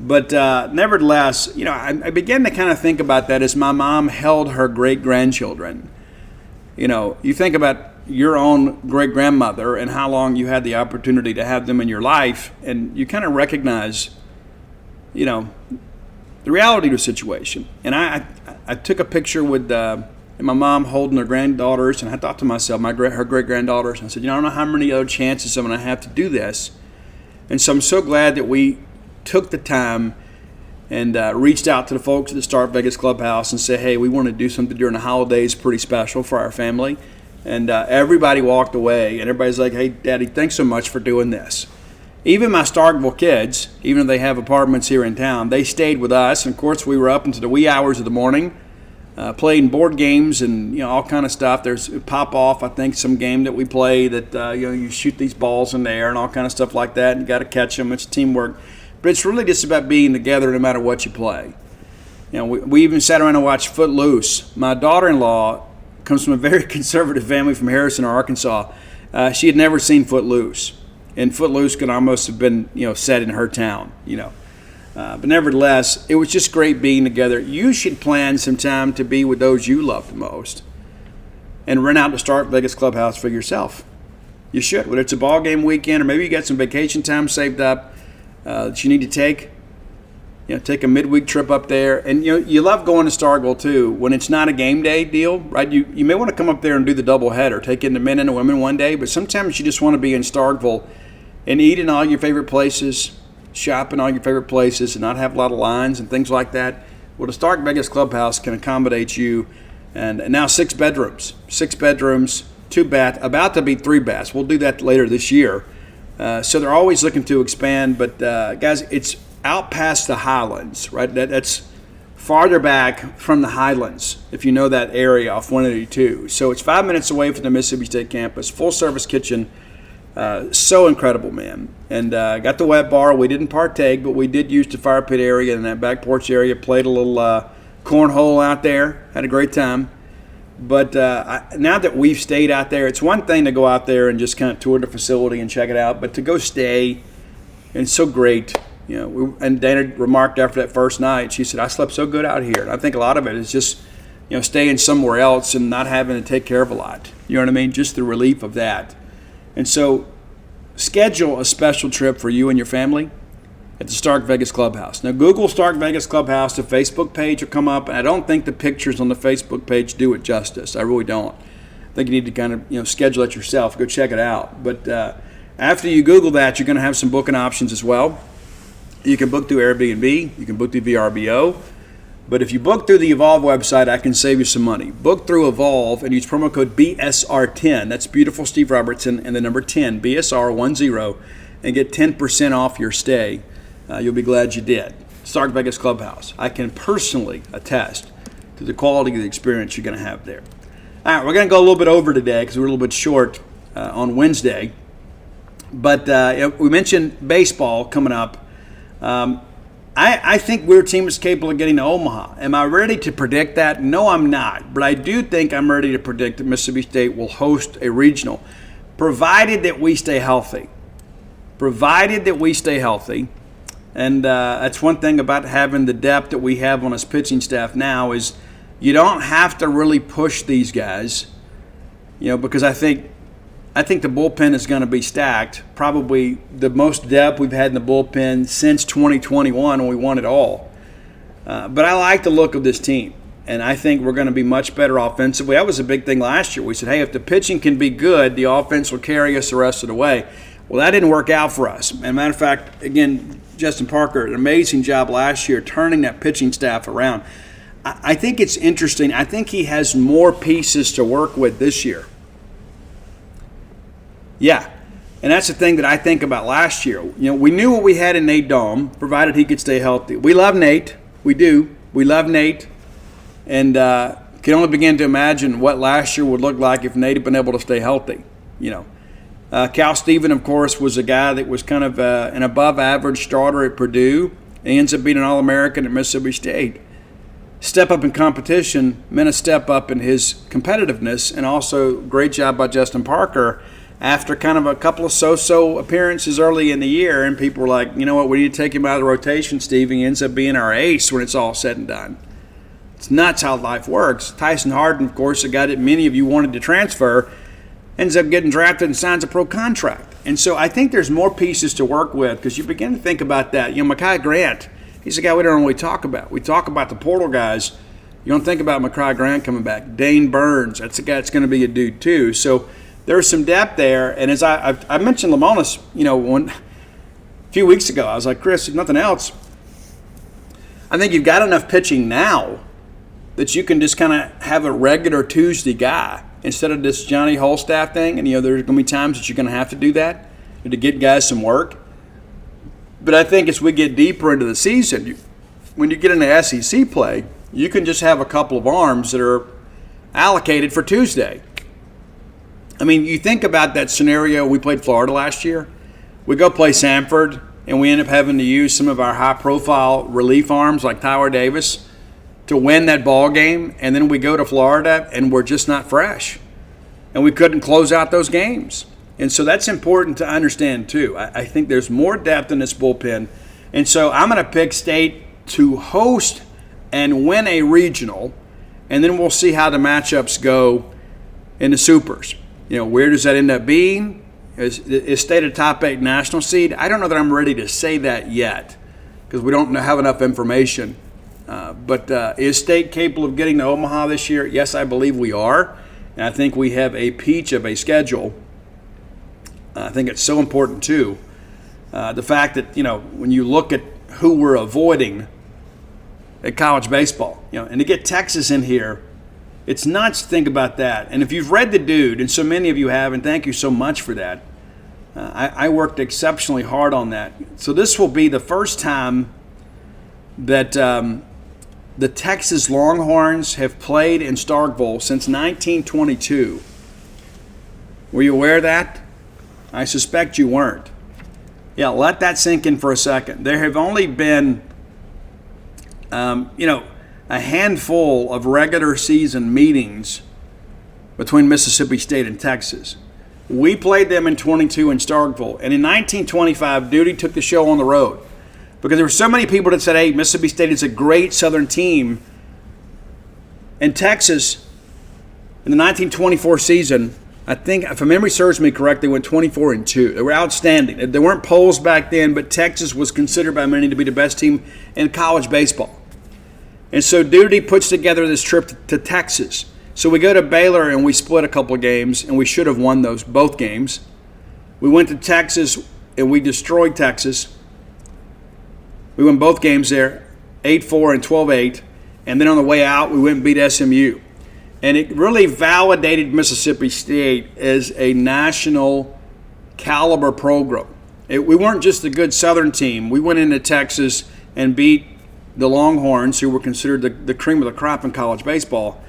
But nevertheless, I began to kind of think about that as my mom held her great-grandchildren. You think about your own great-grandmother and how long you had the opportunity to have them in your life, and you kind of recognize the reality of the situation. And I took a picture with my mom holding her granddaughters, and I thought to myself, her great-granddaughters, and I said, I don't know how many other chances I'm going to have to do this. And so I'm so glad that we took the time and reached out to the folks at the Stark Vegas Clubhouse and said, hey, we want to do something during the holidays pretty special for our family. And everybody walked away, and everybody's like, hey, Daddy, thanks so much for doing this. Even my Starkville kids, even though they have apartments here in town, they stayed with us. And, of course, we were up into the wee hours of the morning, playing board games and, all kind of stuff. There's Pop-Off, I think, some game that we play that, you shoot these balls in the air and all kind of stuff like that, and you got to catch them. It's teamwork. But it's really just about being together no matter what you play. We even sat around and watched Footloose. My daughter-in-law comes from a very conservative family from Harrison, Arkansas. She had never seen Footloose. And Footloose could almost have been, set in her town, But nevertheless, it was just great being together. You should plan some time to be with those you love the most and rent out the Stark Vegas Clubhouse for yourself. You should. Whether it's a ball game weekend or maybe you got some vacation time saved up that you need to take. Take a midweek trip up there. And, you love going to Starkville, too, when it's not a game day deal, right? You may want to come up there and do the double header, take in the men and the women one day, but sometimes you just want to be in Starkville and eat in all your favorite places, shop in all your favorite places, and not have a lot of lines and things like that. Well, the Stark Vegas Clubhouse can accommodate you. And now 6 bedrooms, 2 baths, about to be 3 baths. We'll do that later this year. So they're always looking to expand. But, guys, it's out past the Highlands, right? That's farther back from the Highlands, if you know that area off 182. So it's 5 minutes away from the Mississippi State campus, full-service kitchen. So incredible, man. And got the wet bar. We didn't partake, but we did use the fire pit area and that back porch area, played a little cornhole out there, had a great time. But now that we've stayed out there, it's one thing to go out there and just kind of tour the facility and check it out, but to go stay, and it's so great. And Dana remarked after that first night, she said, I slept so good out here. And I think a lot of it is just, staying somewhere else and not having to take care of a lot. You know what I mean? Just the relief of that. And so schedule a special trip for you and your family at the Stark Vegas Clubhouse. Now, Google Stark Vegas Clubhouse. The Facebook page will come up. And I don't think the pictures on the Facebook page do it justice. I really don't. I think you need to kind of, schedule it yourself. Go check it out. But after you Google that, you're going to have some booking options as well. You can book through Airbnb. You can book through VRBO. But if you book through the Evolve website, I can save you some money. Book through Evolve and use promo code BSR10. That's beautiful Steve Robertson and the number 10, BSR10, and get 10% off your stay. You'll be glad you did. Stark Vegas Clubhouse. I can personally attest to the quality of the experience you're going to have there. All right, we're going to go a little bit over today because we're a little bit short on Wednesday. But we mentioned baseball coming up. I think we're a team that's capable of getting to Omaha. Am I ready to predict that? No, I'm not. But I do think I'm ready to predict that Mississippi State will host a regional, provided that we stay healthy. Provided that we stay healthy. And that's one thing about having the depth that we have on this pitching staff now is you don't have to really push these guys, because I think the bullpen is going to be stacked, probably the most depth we've had in the bullpen since 2021 when we won it all. But I like the look of this team, and I think we're going to be much better offensively. That was a big thing last year. We said, hey, if the pitching can be good, the offense will carry us the rest of the way. Well, that didn't work out for us. And matter of fact, again, Justin Parker, an amazing job last year turning that pitching staff around. I think it's interesting. I think he has more pieces to work with this year. Yeah, and that's the thing that I think about last year. We knew what we had in Nate Dahm, provided he could stay healthy. We love Nate. We do. We love Nate. And can only begin to imagine what last year would look like if Nate had been able to stay healthy, Cal Steven, of course, was a guy that was kind of an above-average starter at Purdue. He ends up being an All-American at Mississippi State. Step up in competition meant a step up in his competitiveness, and also great job by Justin Parker after kind of a couple of so-so appearances early in the year, and people were like, you know what, we need to take him out of the rotation, Steve. He ends up being our ace when it's all said and done. It's nuts how life works. Tyson Harden, of course, a guy that many of you wanted to transfer, ends up getting drafted and signs a pro contract. And so I think there's more pieces to work with because you begin to think about that. Mekhi Grant, he's a guy we don't really talk about. We talk about the portal guys. You don't think about Mekhi Grant coming back. Dane Burns, that's a guy that's going to be a dude too. So there's some depth there. And as I mentioned Lamonis, a few weeks ago, I was like, Chris, if nothing else, I think you've got enough pitching now that you can just kind of have a regular Tuesday guy instead of this Johnny Holstaff thing. And, there's going to be times that you're going to have to do that to get guys some work. But I think as we get deeper into the season, when you get into SEC play, you can just have a couple of arms that are allocated for Tuesday. I mean, you think about that scenario. We played Florida last year. We go play Samford, and we end up having to use some of our high-profile relief arms like Tyler Davis to win that ball game, and then we go to Florida and we're just not fresh. And we couldn't close out those games. And so that's important to understand too. I think there's more depth in this bullpen. And so I'm going to pick State to host and win a regional, and then we'll see how the matchups go in the supers. Where does that end up being? Is State a top 8 national seed? I don't know that I'm ready to say that yet because we don't have enough information. But is State capable of getting to Omaha this year? Yes, I believe we are. And I think we have a peach of a schedule. I think it's so important, too. The fact that, when you look at who we're avoiding at college baseball, and to get Texas in here, it's nuts to think about that. And if you've read the dude, and so many of you have, and thank you so much for that, I worked exceptionally hard on that. So this will be the first time that the Texas Longhorns have played in Starkville since 1922. Were you aware of that? I suspect you weren't. Yeah, let that sink in for a second. There have only been, a handful of regular season meetings between Mississippi State and Texas. We played them in 22 in Starkville. And in 1925, Duty took the show on the road. Because there were so many people that said, hey, Mississippi State is a great Southern team. And Texas, in the 1924 season, I think, if my memory serves me correctly, went 24-2. They were outstanding. There weren't polls back then, but Texas was considered by many to be the best team in college baseball. And so Duty puts together this trip to Texas. So we go to Baylor and we split a couple of games, and we should have won both games. We went to Texas and we destroyed Texas. We won both games there, 8-4 and 12-8. And then on the way out, we went and beat SMU. And it really validated Mississippi State as a national caliber program. We weren't just a good Southern team. We went into Texas and beat the Longhorns, who were considered the cream of the crop in college baseball.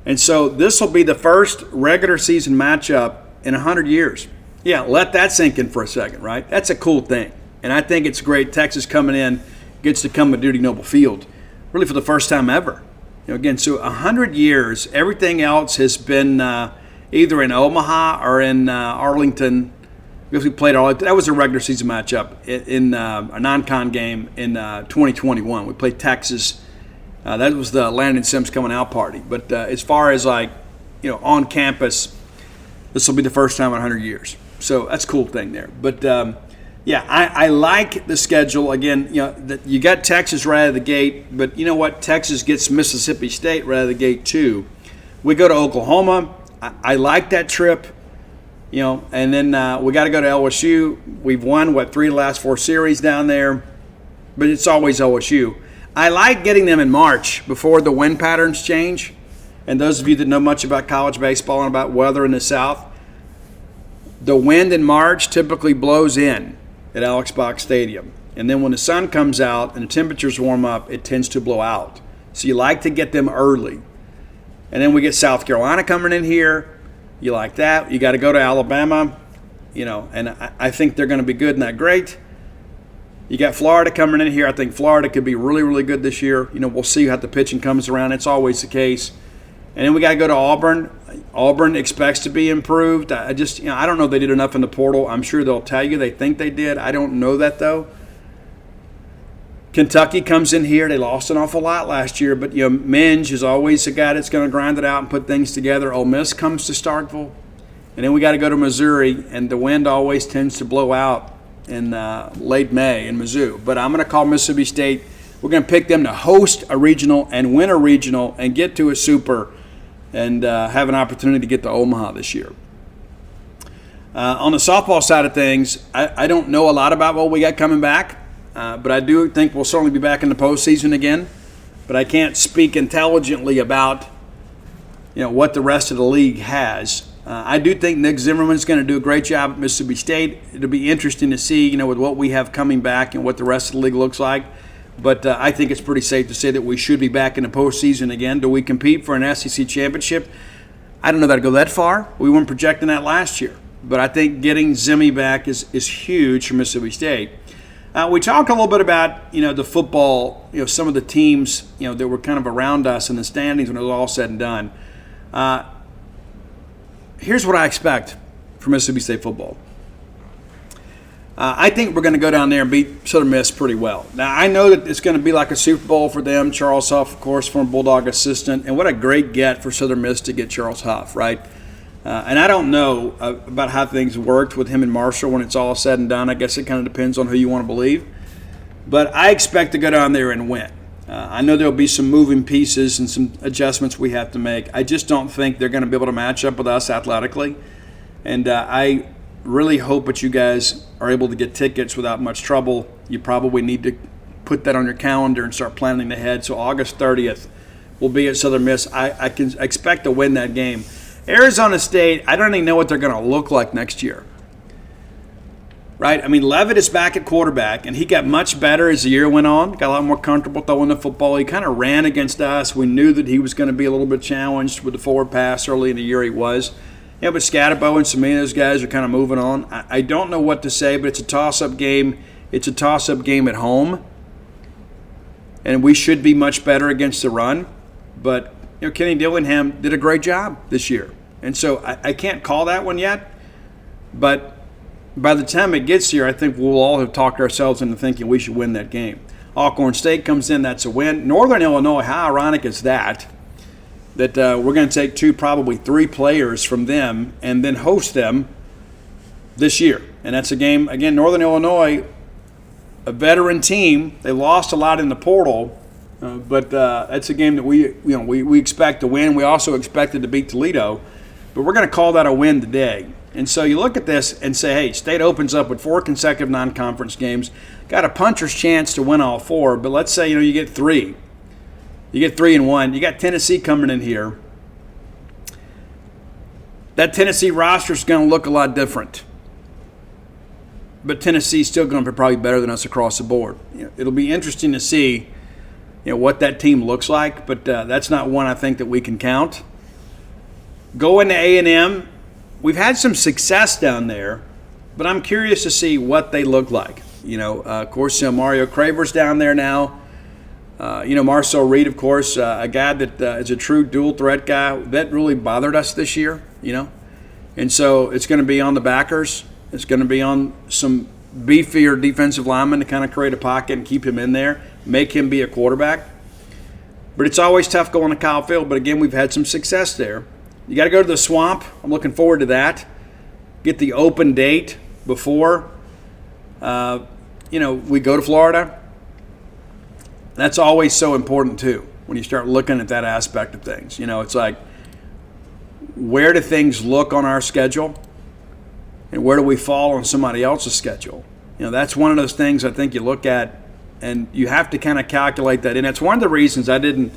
And so this will be the first regular season matchup in 100 years. Yeah, let that sink in for a second, right? That's a cool thing. And I think it's great. Texas coming in gets to come to Duty Noble Field, really for the first time ever. Again, so 100 years, everything else has been either in Omaha or in Arlington. Because we played Arlington. That was a regular season matchup in a non-con game in 2021. We played Texas. That was the Landon Sims coming out party. But as far as on campus, this will be the first time in 100 years. So that's a cool thing there. But I like the schedule. Again, you got Texas right out of the gate, but you know what? Texas gets Mississippi State right out of the gate too. We go to Oklahoma. I like that trip. And then we got to go to LSU. We've won, 3 of the last 4 series down there, but it's always LSU. I like getting them in March before the wind patterns change. And those of you that know much about college baseball and about weather in the South, the wind in March typically blows in at Alex Box Stadium. And then when the sun comes out and the temperatures warm up, it tends to blow out. So you like to get them early. And then we get South Carolina coming in here. You like that. You got to go to Alabama, and I think they're going to be good, not great. You got Florida coming in here. I think Florida could be really, really good this year. We'll see how the pitching comes around. It's always the case. And then we got to go to Auburn. Auburn expects to be improved. I don't know if they did enough in the portal. I'm sure they'll tell you they think they did. I don't know that, though. Kentucky comes in here. They lost an awful lot last year, but Minge is always a guy that's going to grind it out and put things together. Ole Miss comes to Starkville, and then we got to go to Missouri, and the wind always tends to blow out in late May in Mizzou. But I'm going to call Mississippi State. We're going to pick them to host a regional and win a regional and get to a super and have an opportunity to get to Omaha this year. On the softball side of things, I don't know a lot about what we got coming back. But I do think we'll certainly be back in the postseason again. But I can't speak intelligently about, what the rest of the league has. I do think Nick Zimmerman's going to do a great job at Mississippi State. It'll be interesting to see, with what we have coming back and what the rest of the league looks like. But I think it's pretty safe to say that we should be back in the postseason again. Do we compete for an SEC championship? I don't know that I'd go that far. We weren't projecting that last year. But I think getting Zimmy back is huge for Mississippi State. We talked a little bit about, the football, some of the teams, that were kind of around us in the standings when it was all said and done. Here's what I expect from Mississippi State football. I think we're going to go down there and beat Southern Miss pretty well. Now, I know that it's going to be like a Super Bowl for them. Charles Huff, of course, former Bulldog assistant. And what a great get for Southern Miss to get Charles Huff, right? And I don't know about how things worked with him and Marshall when it's all said and done. I guess it kind of depends on who you want to believe. But I expect to go down there and win. I know there'll be some moving pieces and some adjustments we have to make. I just don't think they're going to be able to match up with us athletically. And I really hope that you guys are able to get tickets without much trouble. You probably need to put that on your calendar and start planning ahead. So August 30th will be at Southern Miss. I can expect to win that game. Arizona State, I don't even know what they're going to look like next year. Right? I mean, Levitt is back at quarterback, and he got much better as the year went on. Got a lot more comfortable throwing the football. He kind of ran against us. We knew that he was going to be a little bit challenged with the forward pass early in the year. He was. But Scatterbo and some of those guys are kind of moving on. I don't know what to say, but it's a toss-up game. It's a toss-up game at home, and we should be much better against the run. But Kenny Dillingham did a great job this year. And so I can't call that one yet, but by the time it gets here, I think we'll all have talked ourselves into thinking we should win that game. Alcorn State comes in, that's a win. Northern Illinois, how ironic is that we're going to take probably three players from them and then host them this year. And that's a game, again, Northern Illinois, a veteran team. They lost a lot in the portal, but that's a game that we expect to win. We also expected to beat Toledo. But we're going to call that a win today. And so you look at this and say, hey, State opens up with 4 consecutive non-conference games. Got a puncher's chance to win all 4. But let's say, you get 3. You get 3-1. You got Tennessee coming in here. That Tennessee roster is going to look a lot different. But Tennessee's still going to be probably better than us across the board. It'll be interesting to see what that team looks like. But that's not one I think that we can count. Going to A&M, we've had some success down there, but I'm curious to see what they look like. Of course, Mario Craver's down there now. Marcel Reed, of course, a guy that is a true dual threat guy. That really bothered us this year, And so it's going to be on the backers. It's going to be on some beefier defensive linemen to kind of create a pocket and keep him in there, make him be a quarterback. But it's always tough going to Kyle Field. But again, we've had some success there. You got to go to the Swamp. I'm looking forward to that. Get the open date before, we go to Florida. That's always so important too when you start looking at that aspect of things. It's like, where do things look on our schedule, and where do we fall on somebody else's schedule? That's one of those things I think you look at, and you have to kind of calculate that. And that's one of the reasons I didn't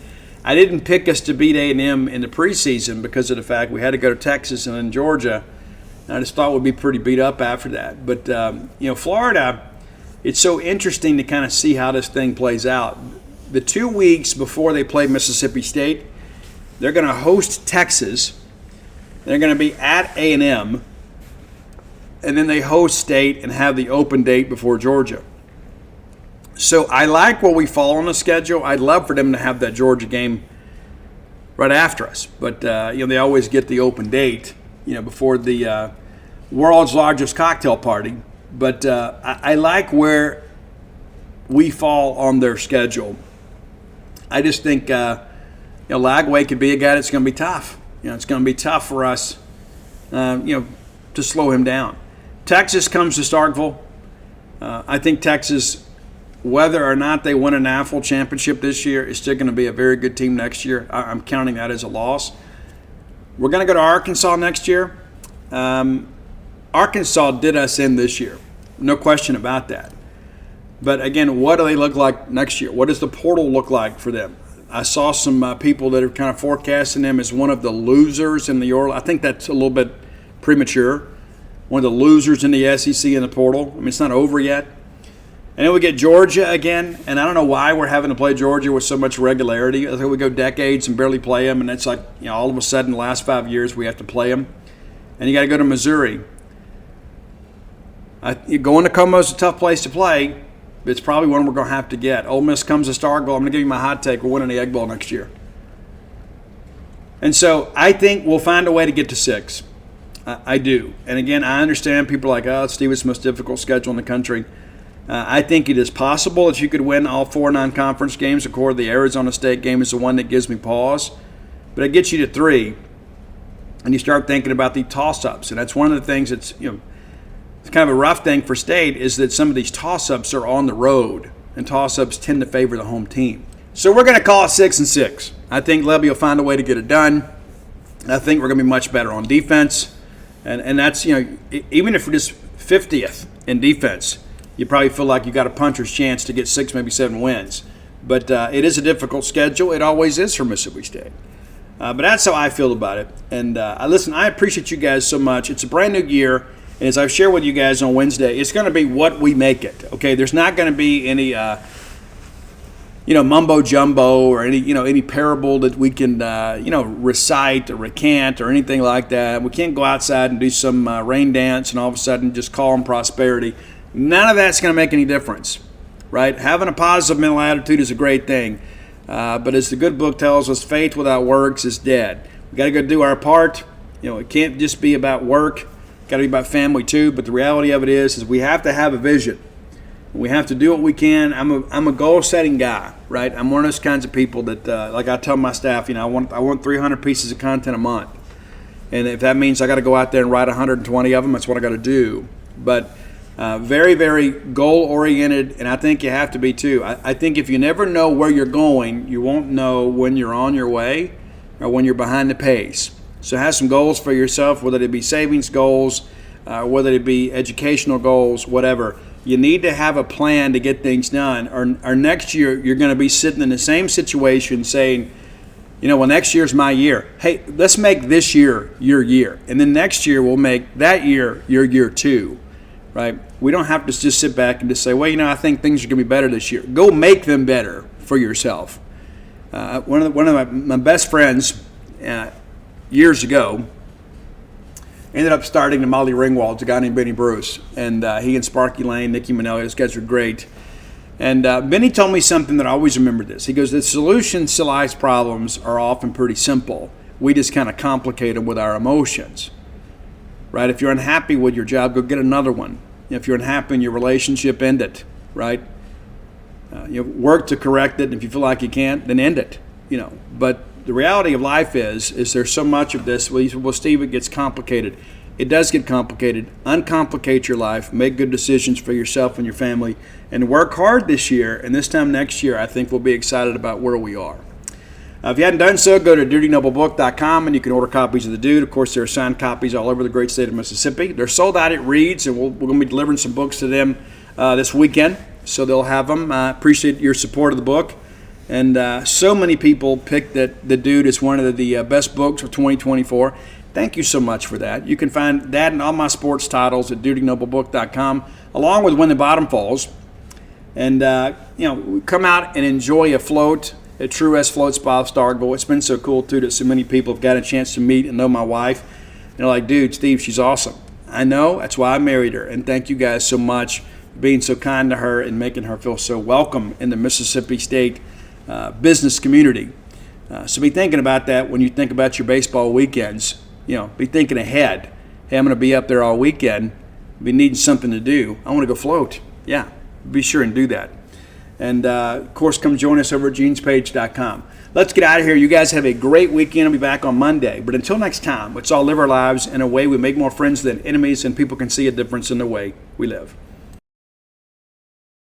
pick us to beat A&M in the preseason, because of the fact we had to go to Texas and then Georgia. And I just thought we'd be pretty beat up after that. But Florida, it's so interesting to kind of see how this thing plays out. The 2 weeks before they play Mississippi State, they're going to host Texas. They're going to be at A&M. And then they host State and have the open date before Georgia. So I like where we fall on the schedule. I'd love for them to have that Georgia game right after us. But, they always get the open date, before the world's largest cocktail party. But I like where we fall on their schedule. I just think, Lagway could be a guy that's going to be tough. It's going to be tough for us, to slow him down. Texas comes to Starkville. I think Texas, whether or not they win a national championship this year, is still going to be a very good team next year. I'm counting that as a loss. We're going to go to Arkansas next year. Arkansas did us in this year. No question about that. But again, what do they look like next year? What does the portal look like for them? I saw some people that are kind of forecasting them as one of the losers in the Orla. I think that's a little bit premature. One of the losers in the SEC in the portal. I mean, it's not over yet. And then we get Georgia again, and I don't know why we're having to play Georgia with so much regularity. I think we go decades and barely play them, and it's like, all of a sudden, the last 5 years, we have to play them. And you got to go to Missouri. Going to Como is a tough place to play, but it's probably one we're going to have to get. Ole Miss comes to Starkville. I'm going to give you my hot take. We're winning the Egg Bowl next year. And so I think we'll find a way to get to 6. I do. And again, I understand people are like, Steve, it's the most difficult schedule in the country. I think it is possible that you could win all 4 non-conference games. Of course, the Arizona State game is the one that gives me pause. But it gets you to 3, and you start thinking about the toss-ups. And that's one of the things that's, it's kind of a rough thing for State, is that some of these toss-ups are on the road, and toss-ups tend to favor the home team. So we're going to call it 6-6. I think Levy will find a way to get it done. I think we're going to be much better on defense. And that's, even if we're just 50th in defense, you probably feel like you got a puncher's chance to get 6, maybe 7 wins. But it is a difficult schedule. It always is for Mississippi State. But that's how I feel about it. And listen, I appreciate you guys so much. It's a brand new year. And as I've shared with you guys on Wednesday, it's going to be what we make it. Okay, there's not going to be any, mumbo jumbo or any parable that we can, recite or recant or anything like that. We can't go outside and do some rain dance and all of a sudden just call them prosperity. None of that's going to make any difference, right? Having a positive mental attitude is a great thing. But as the good book tells us, faith without works is dead. We got to go do our part. It can't just be about work. Got to be about family too. But the reality of it is we have to have a vision. We have to do what we can. I'm a goal-setting guy, right? I'm one of those kinds of people that, like I tell my staff, I want 300 pieces of content a month. And if that means I got to go out there and write 120 of them, that's what I got to do. But very, very goal-oriented, and I think you have to be too. I think if you never know where you're going, you won't know when you're on your way or when you're behind the pace. So have some goals for yourself, whether it be savings goals, whether it be educational goals, whatever. You need to have a plan to get things done. Or next year, you're going to be sitting in the same situation saying, well, next year's my year. Hey, let's make this year your year. And then next year, we'll make that year your year too, right? We don't have to just sit back and just say, well, I think things are going to be better this year. Go make them better for yourself. One of my best friends years ago, Ended up starting the Molly Ringwalds, a guy named Benny Bruce. And he and Sparky Lane, Nicky Manelli, those guys are great. And Benny told me something that I always remember this. He goes, the solutions to life's problems are often pretty simple. We just kind of complicate them with our emotions. Right? If you're unhappy with your job, go get another one. If you're unhappy in your relationship, end it. Right? Work to correct it. And if you feel like you can't, then end it. But the reality of life is there's so much of this. Well, Steve, it gets complicated. It does get complicated. Uncomplicate your life. Make good decisions for yourself and your family. And work hard this year. And this time next year, I think we'll be excited about where we are. If you hadn't done so, go to DutyNobleBook.com and you can order copies of The Dude. Of course, there are signed copies all over the great state of Mississippi. They're sold out at Reed's, and we're going to be delivering some books to them this weekend. So they'll have them. I appreciate your support of the book. And so many people picked that The Dude is one of the best books of 2024. Thank you so much for that. You can find that and all my sports titles at DutyNobleBook.com, along with When the Bottom Falls. And, come out and enjoy a float at True S Floats by Starkville. It's been so cool, too, that so many people have got a chance to meet and know my wife. And they're like, dude, Steve, she's awesome. I know. That's why I married her. And thank you guys so much for being so kind to her and making her feel so welcome in the Mississippi State business community. So be thinking about that when you think about your baseball weekends. Be thinking ahead. Hey, I'm going to be up there all weekend. Be needing something to do. I want to go float. Yeah, be sure and do that. And, of course, come join us over at genespage.com. Let's get out of here. You guys have a great weekend. I'll be back on Monday. But until next time, let's all live our lives in a way we make more friends than enemies, and people can see a difference in the way we live.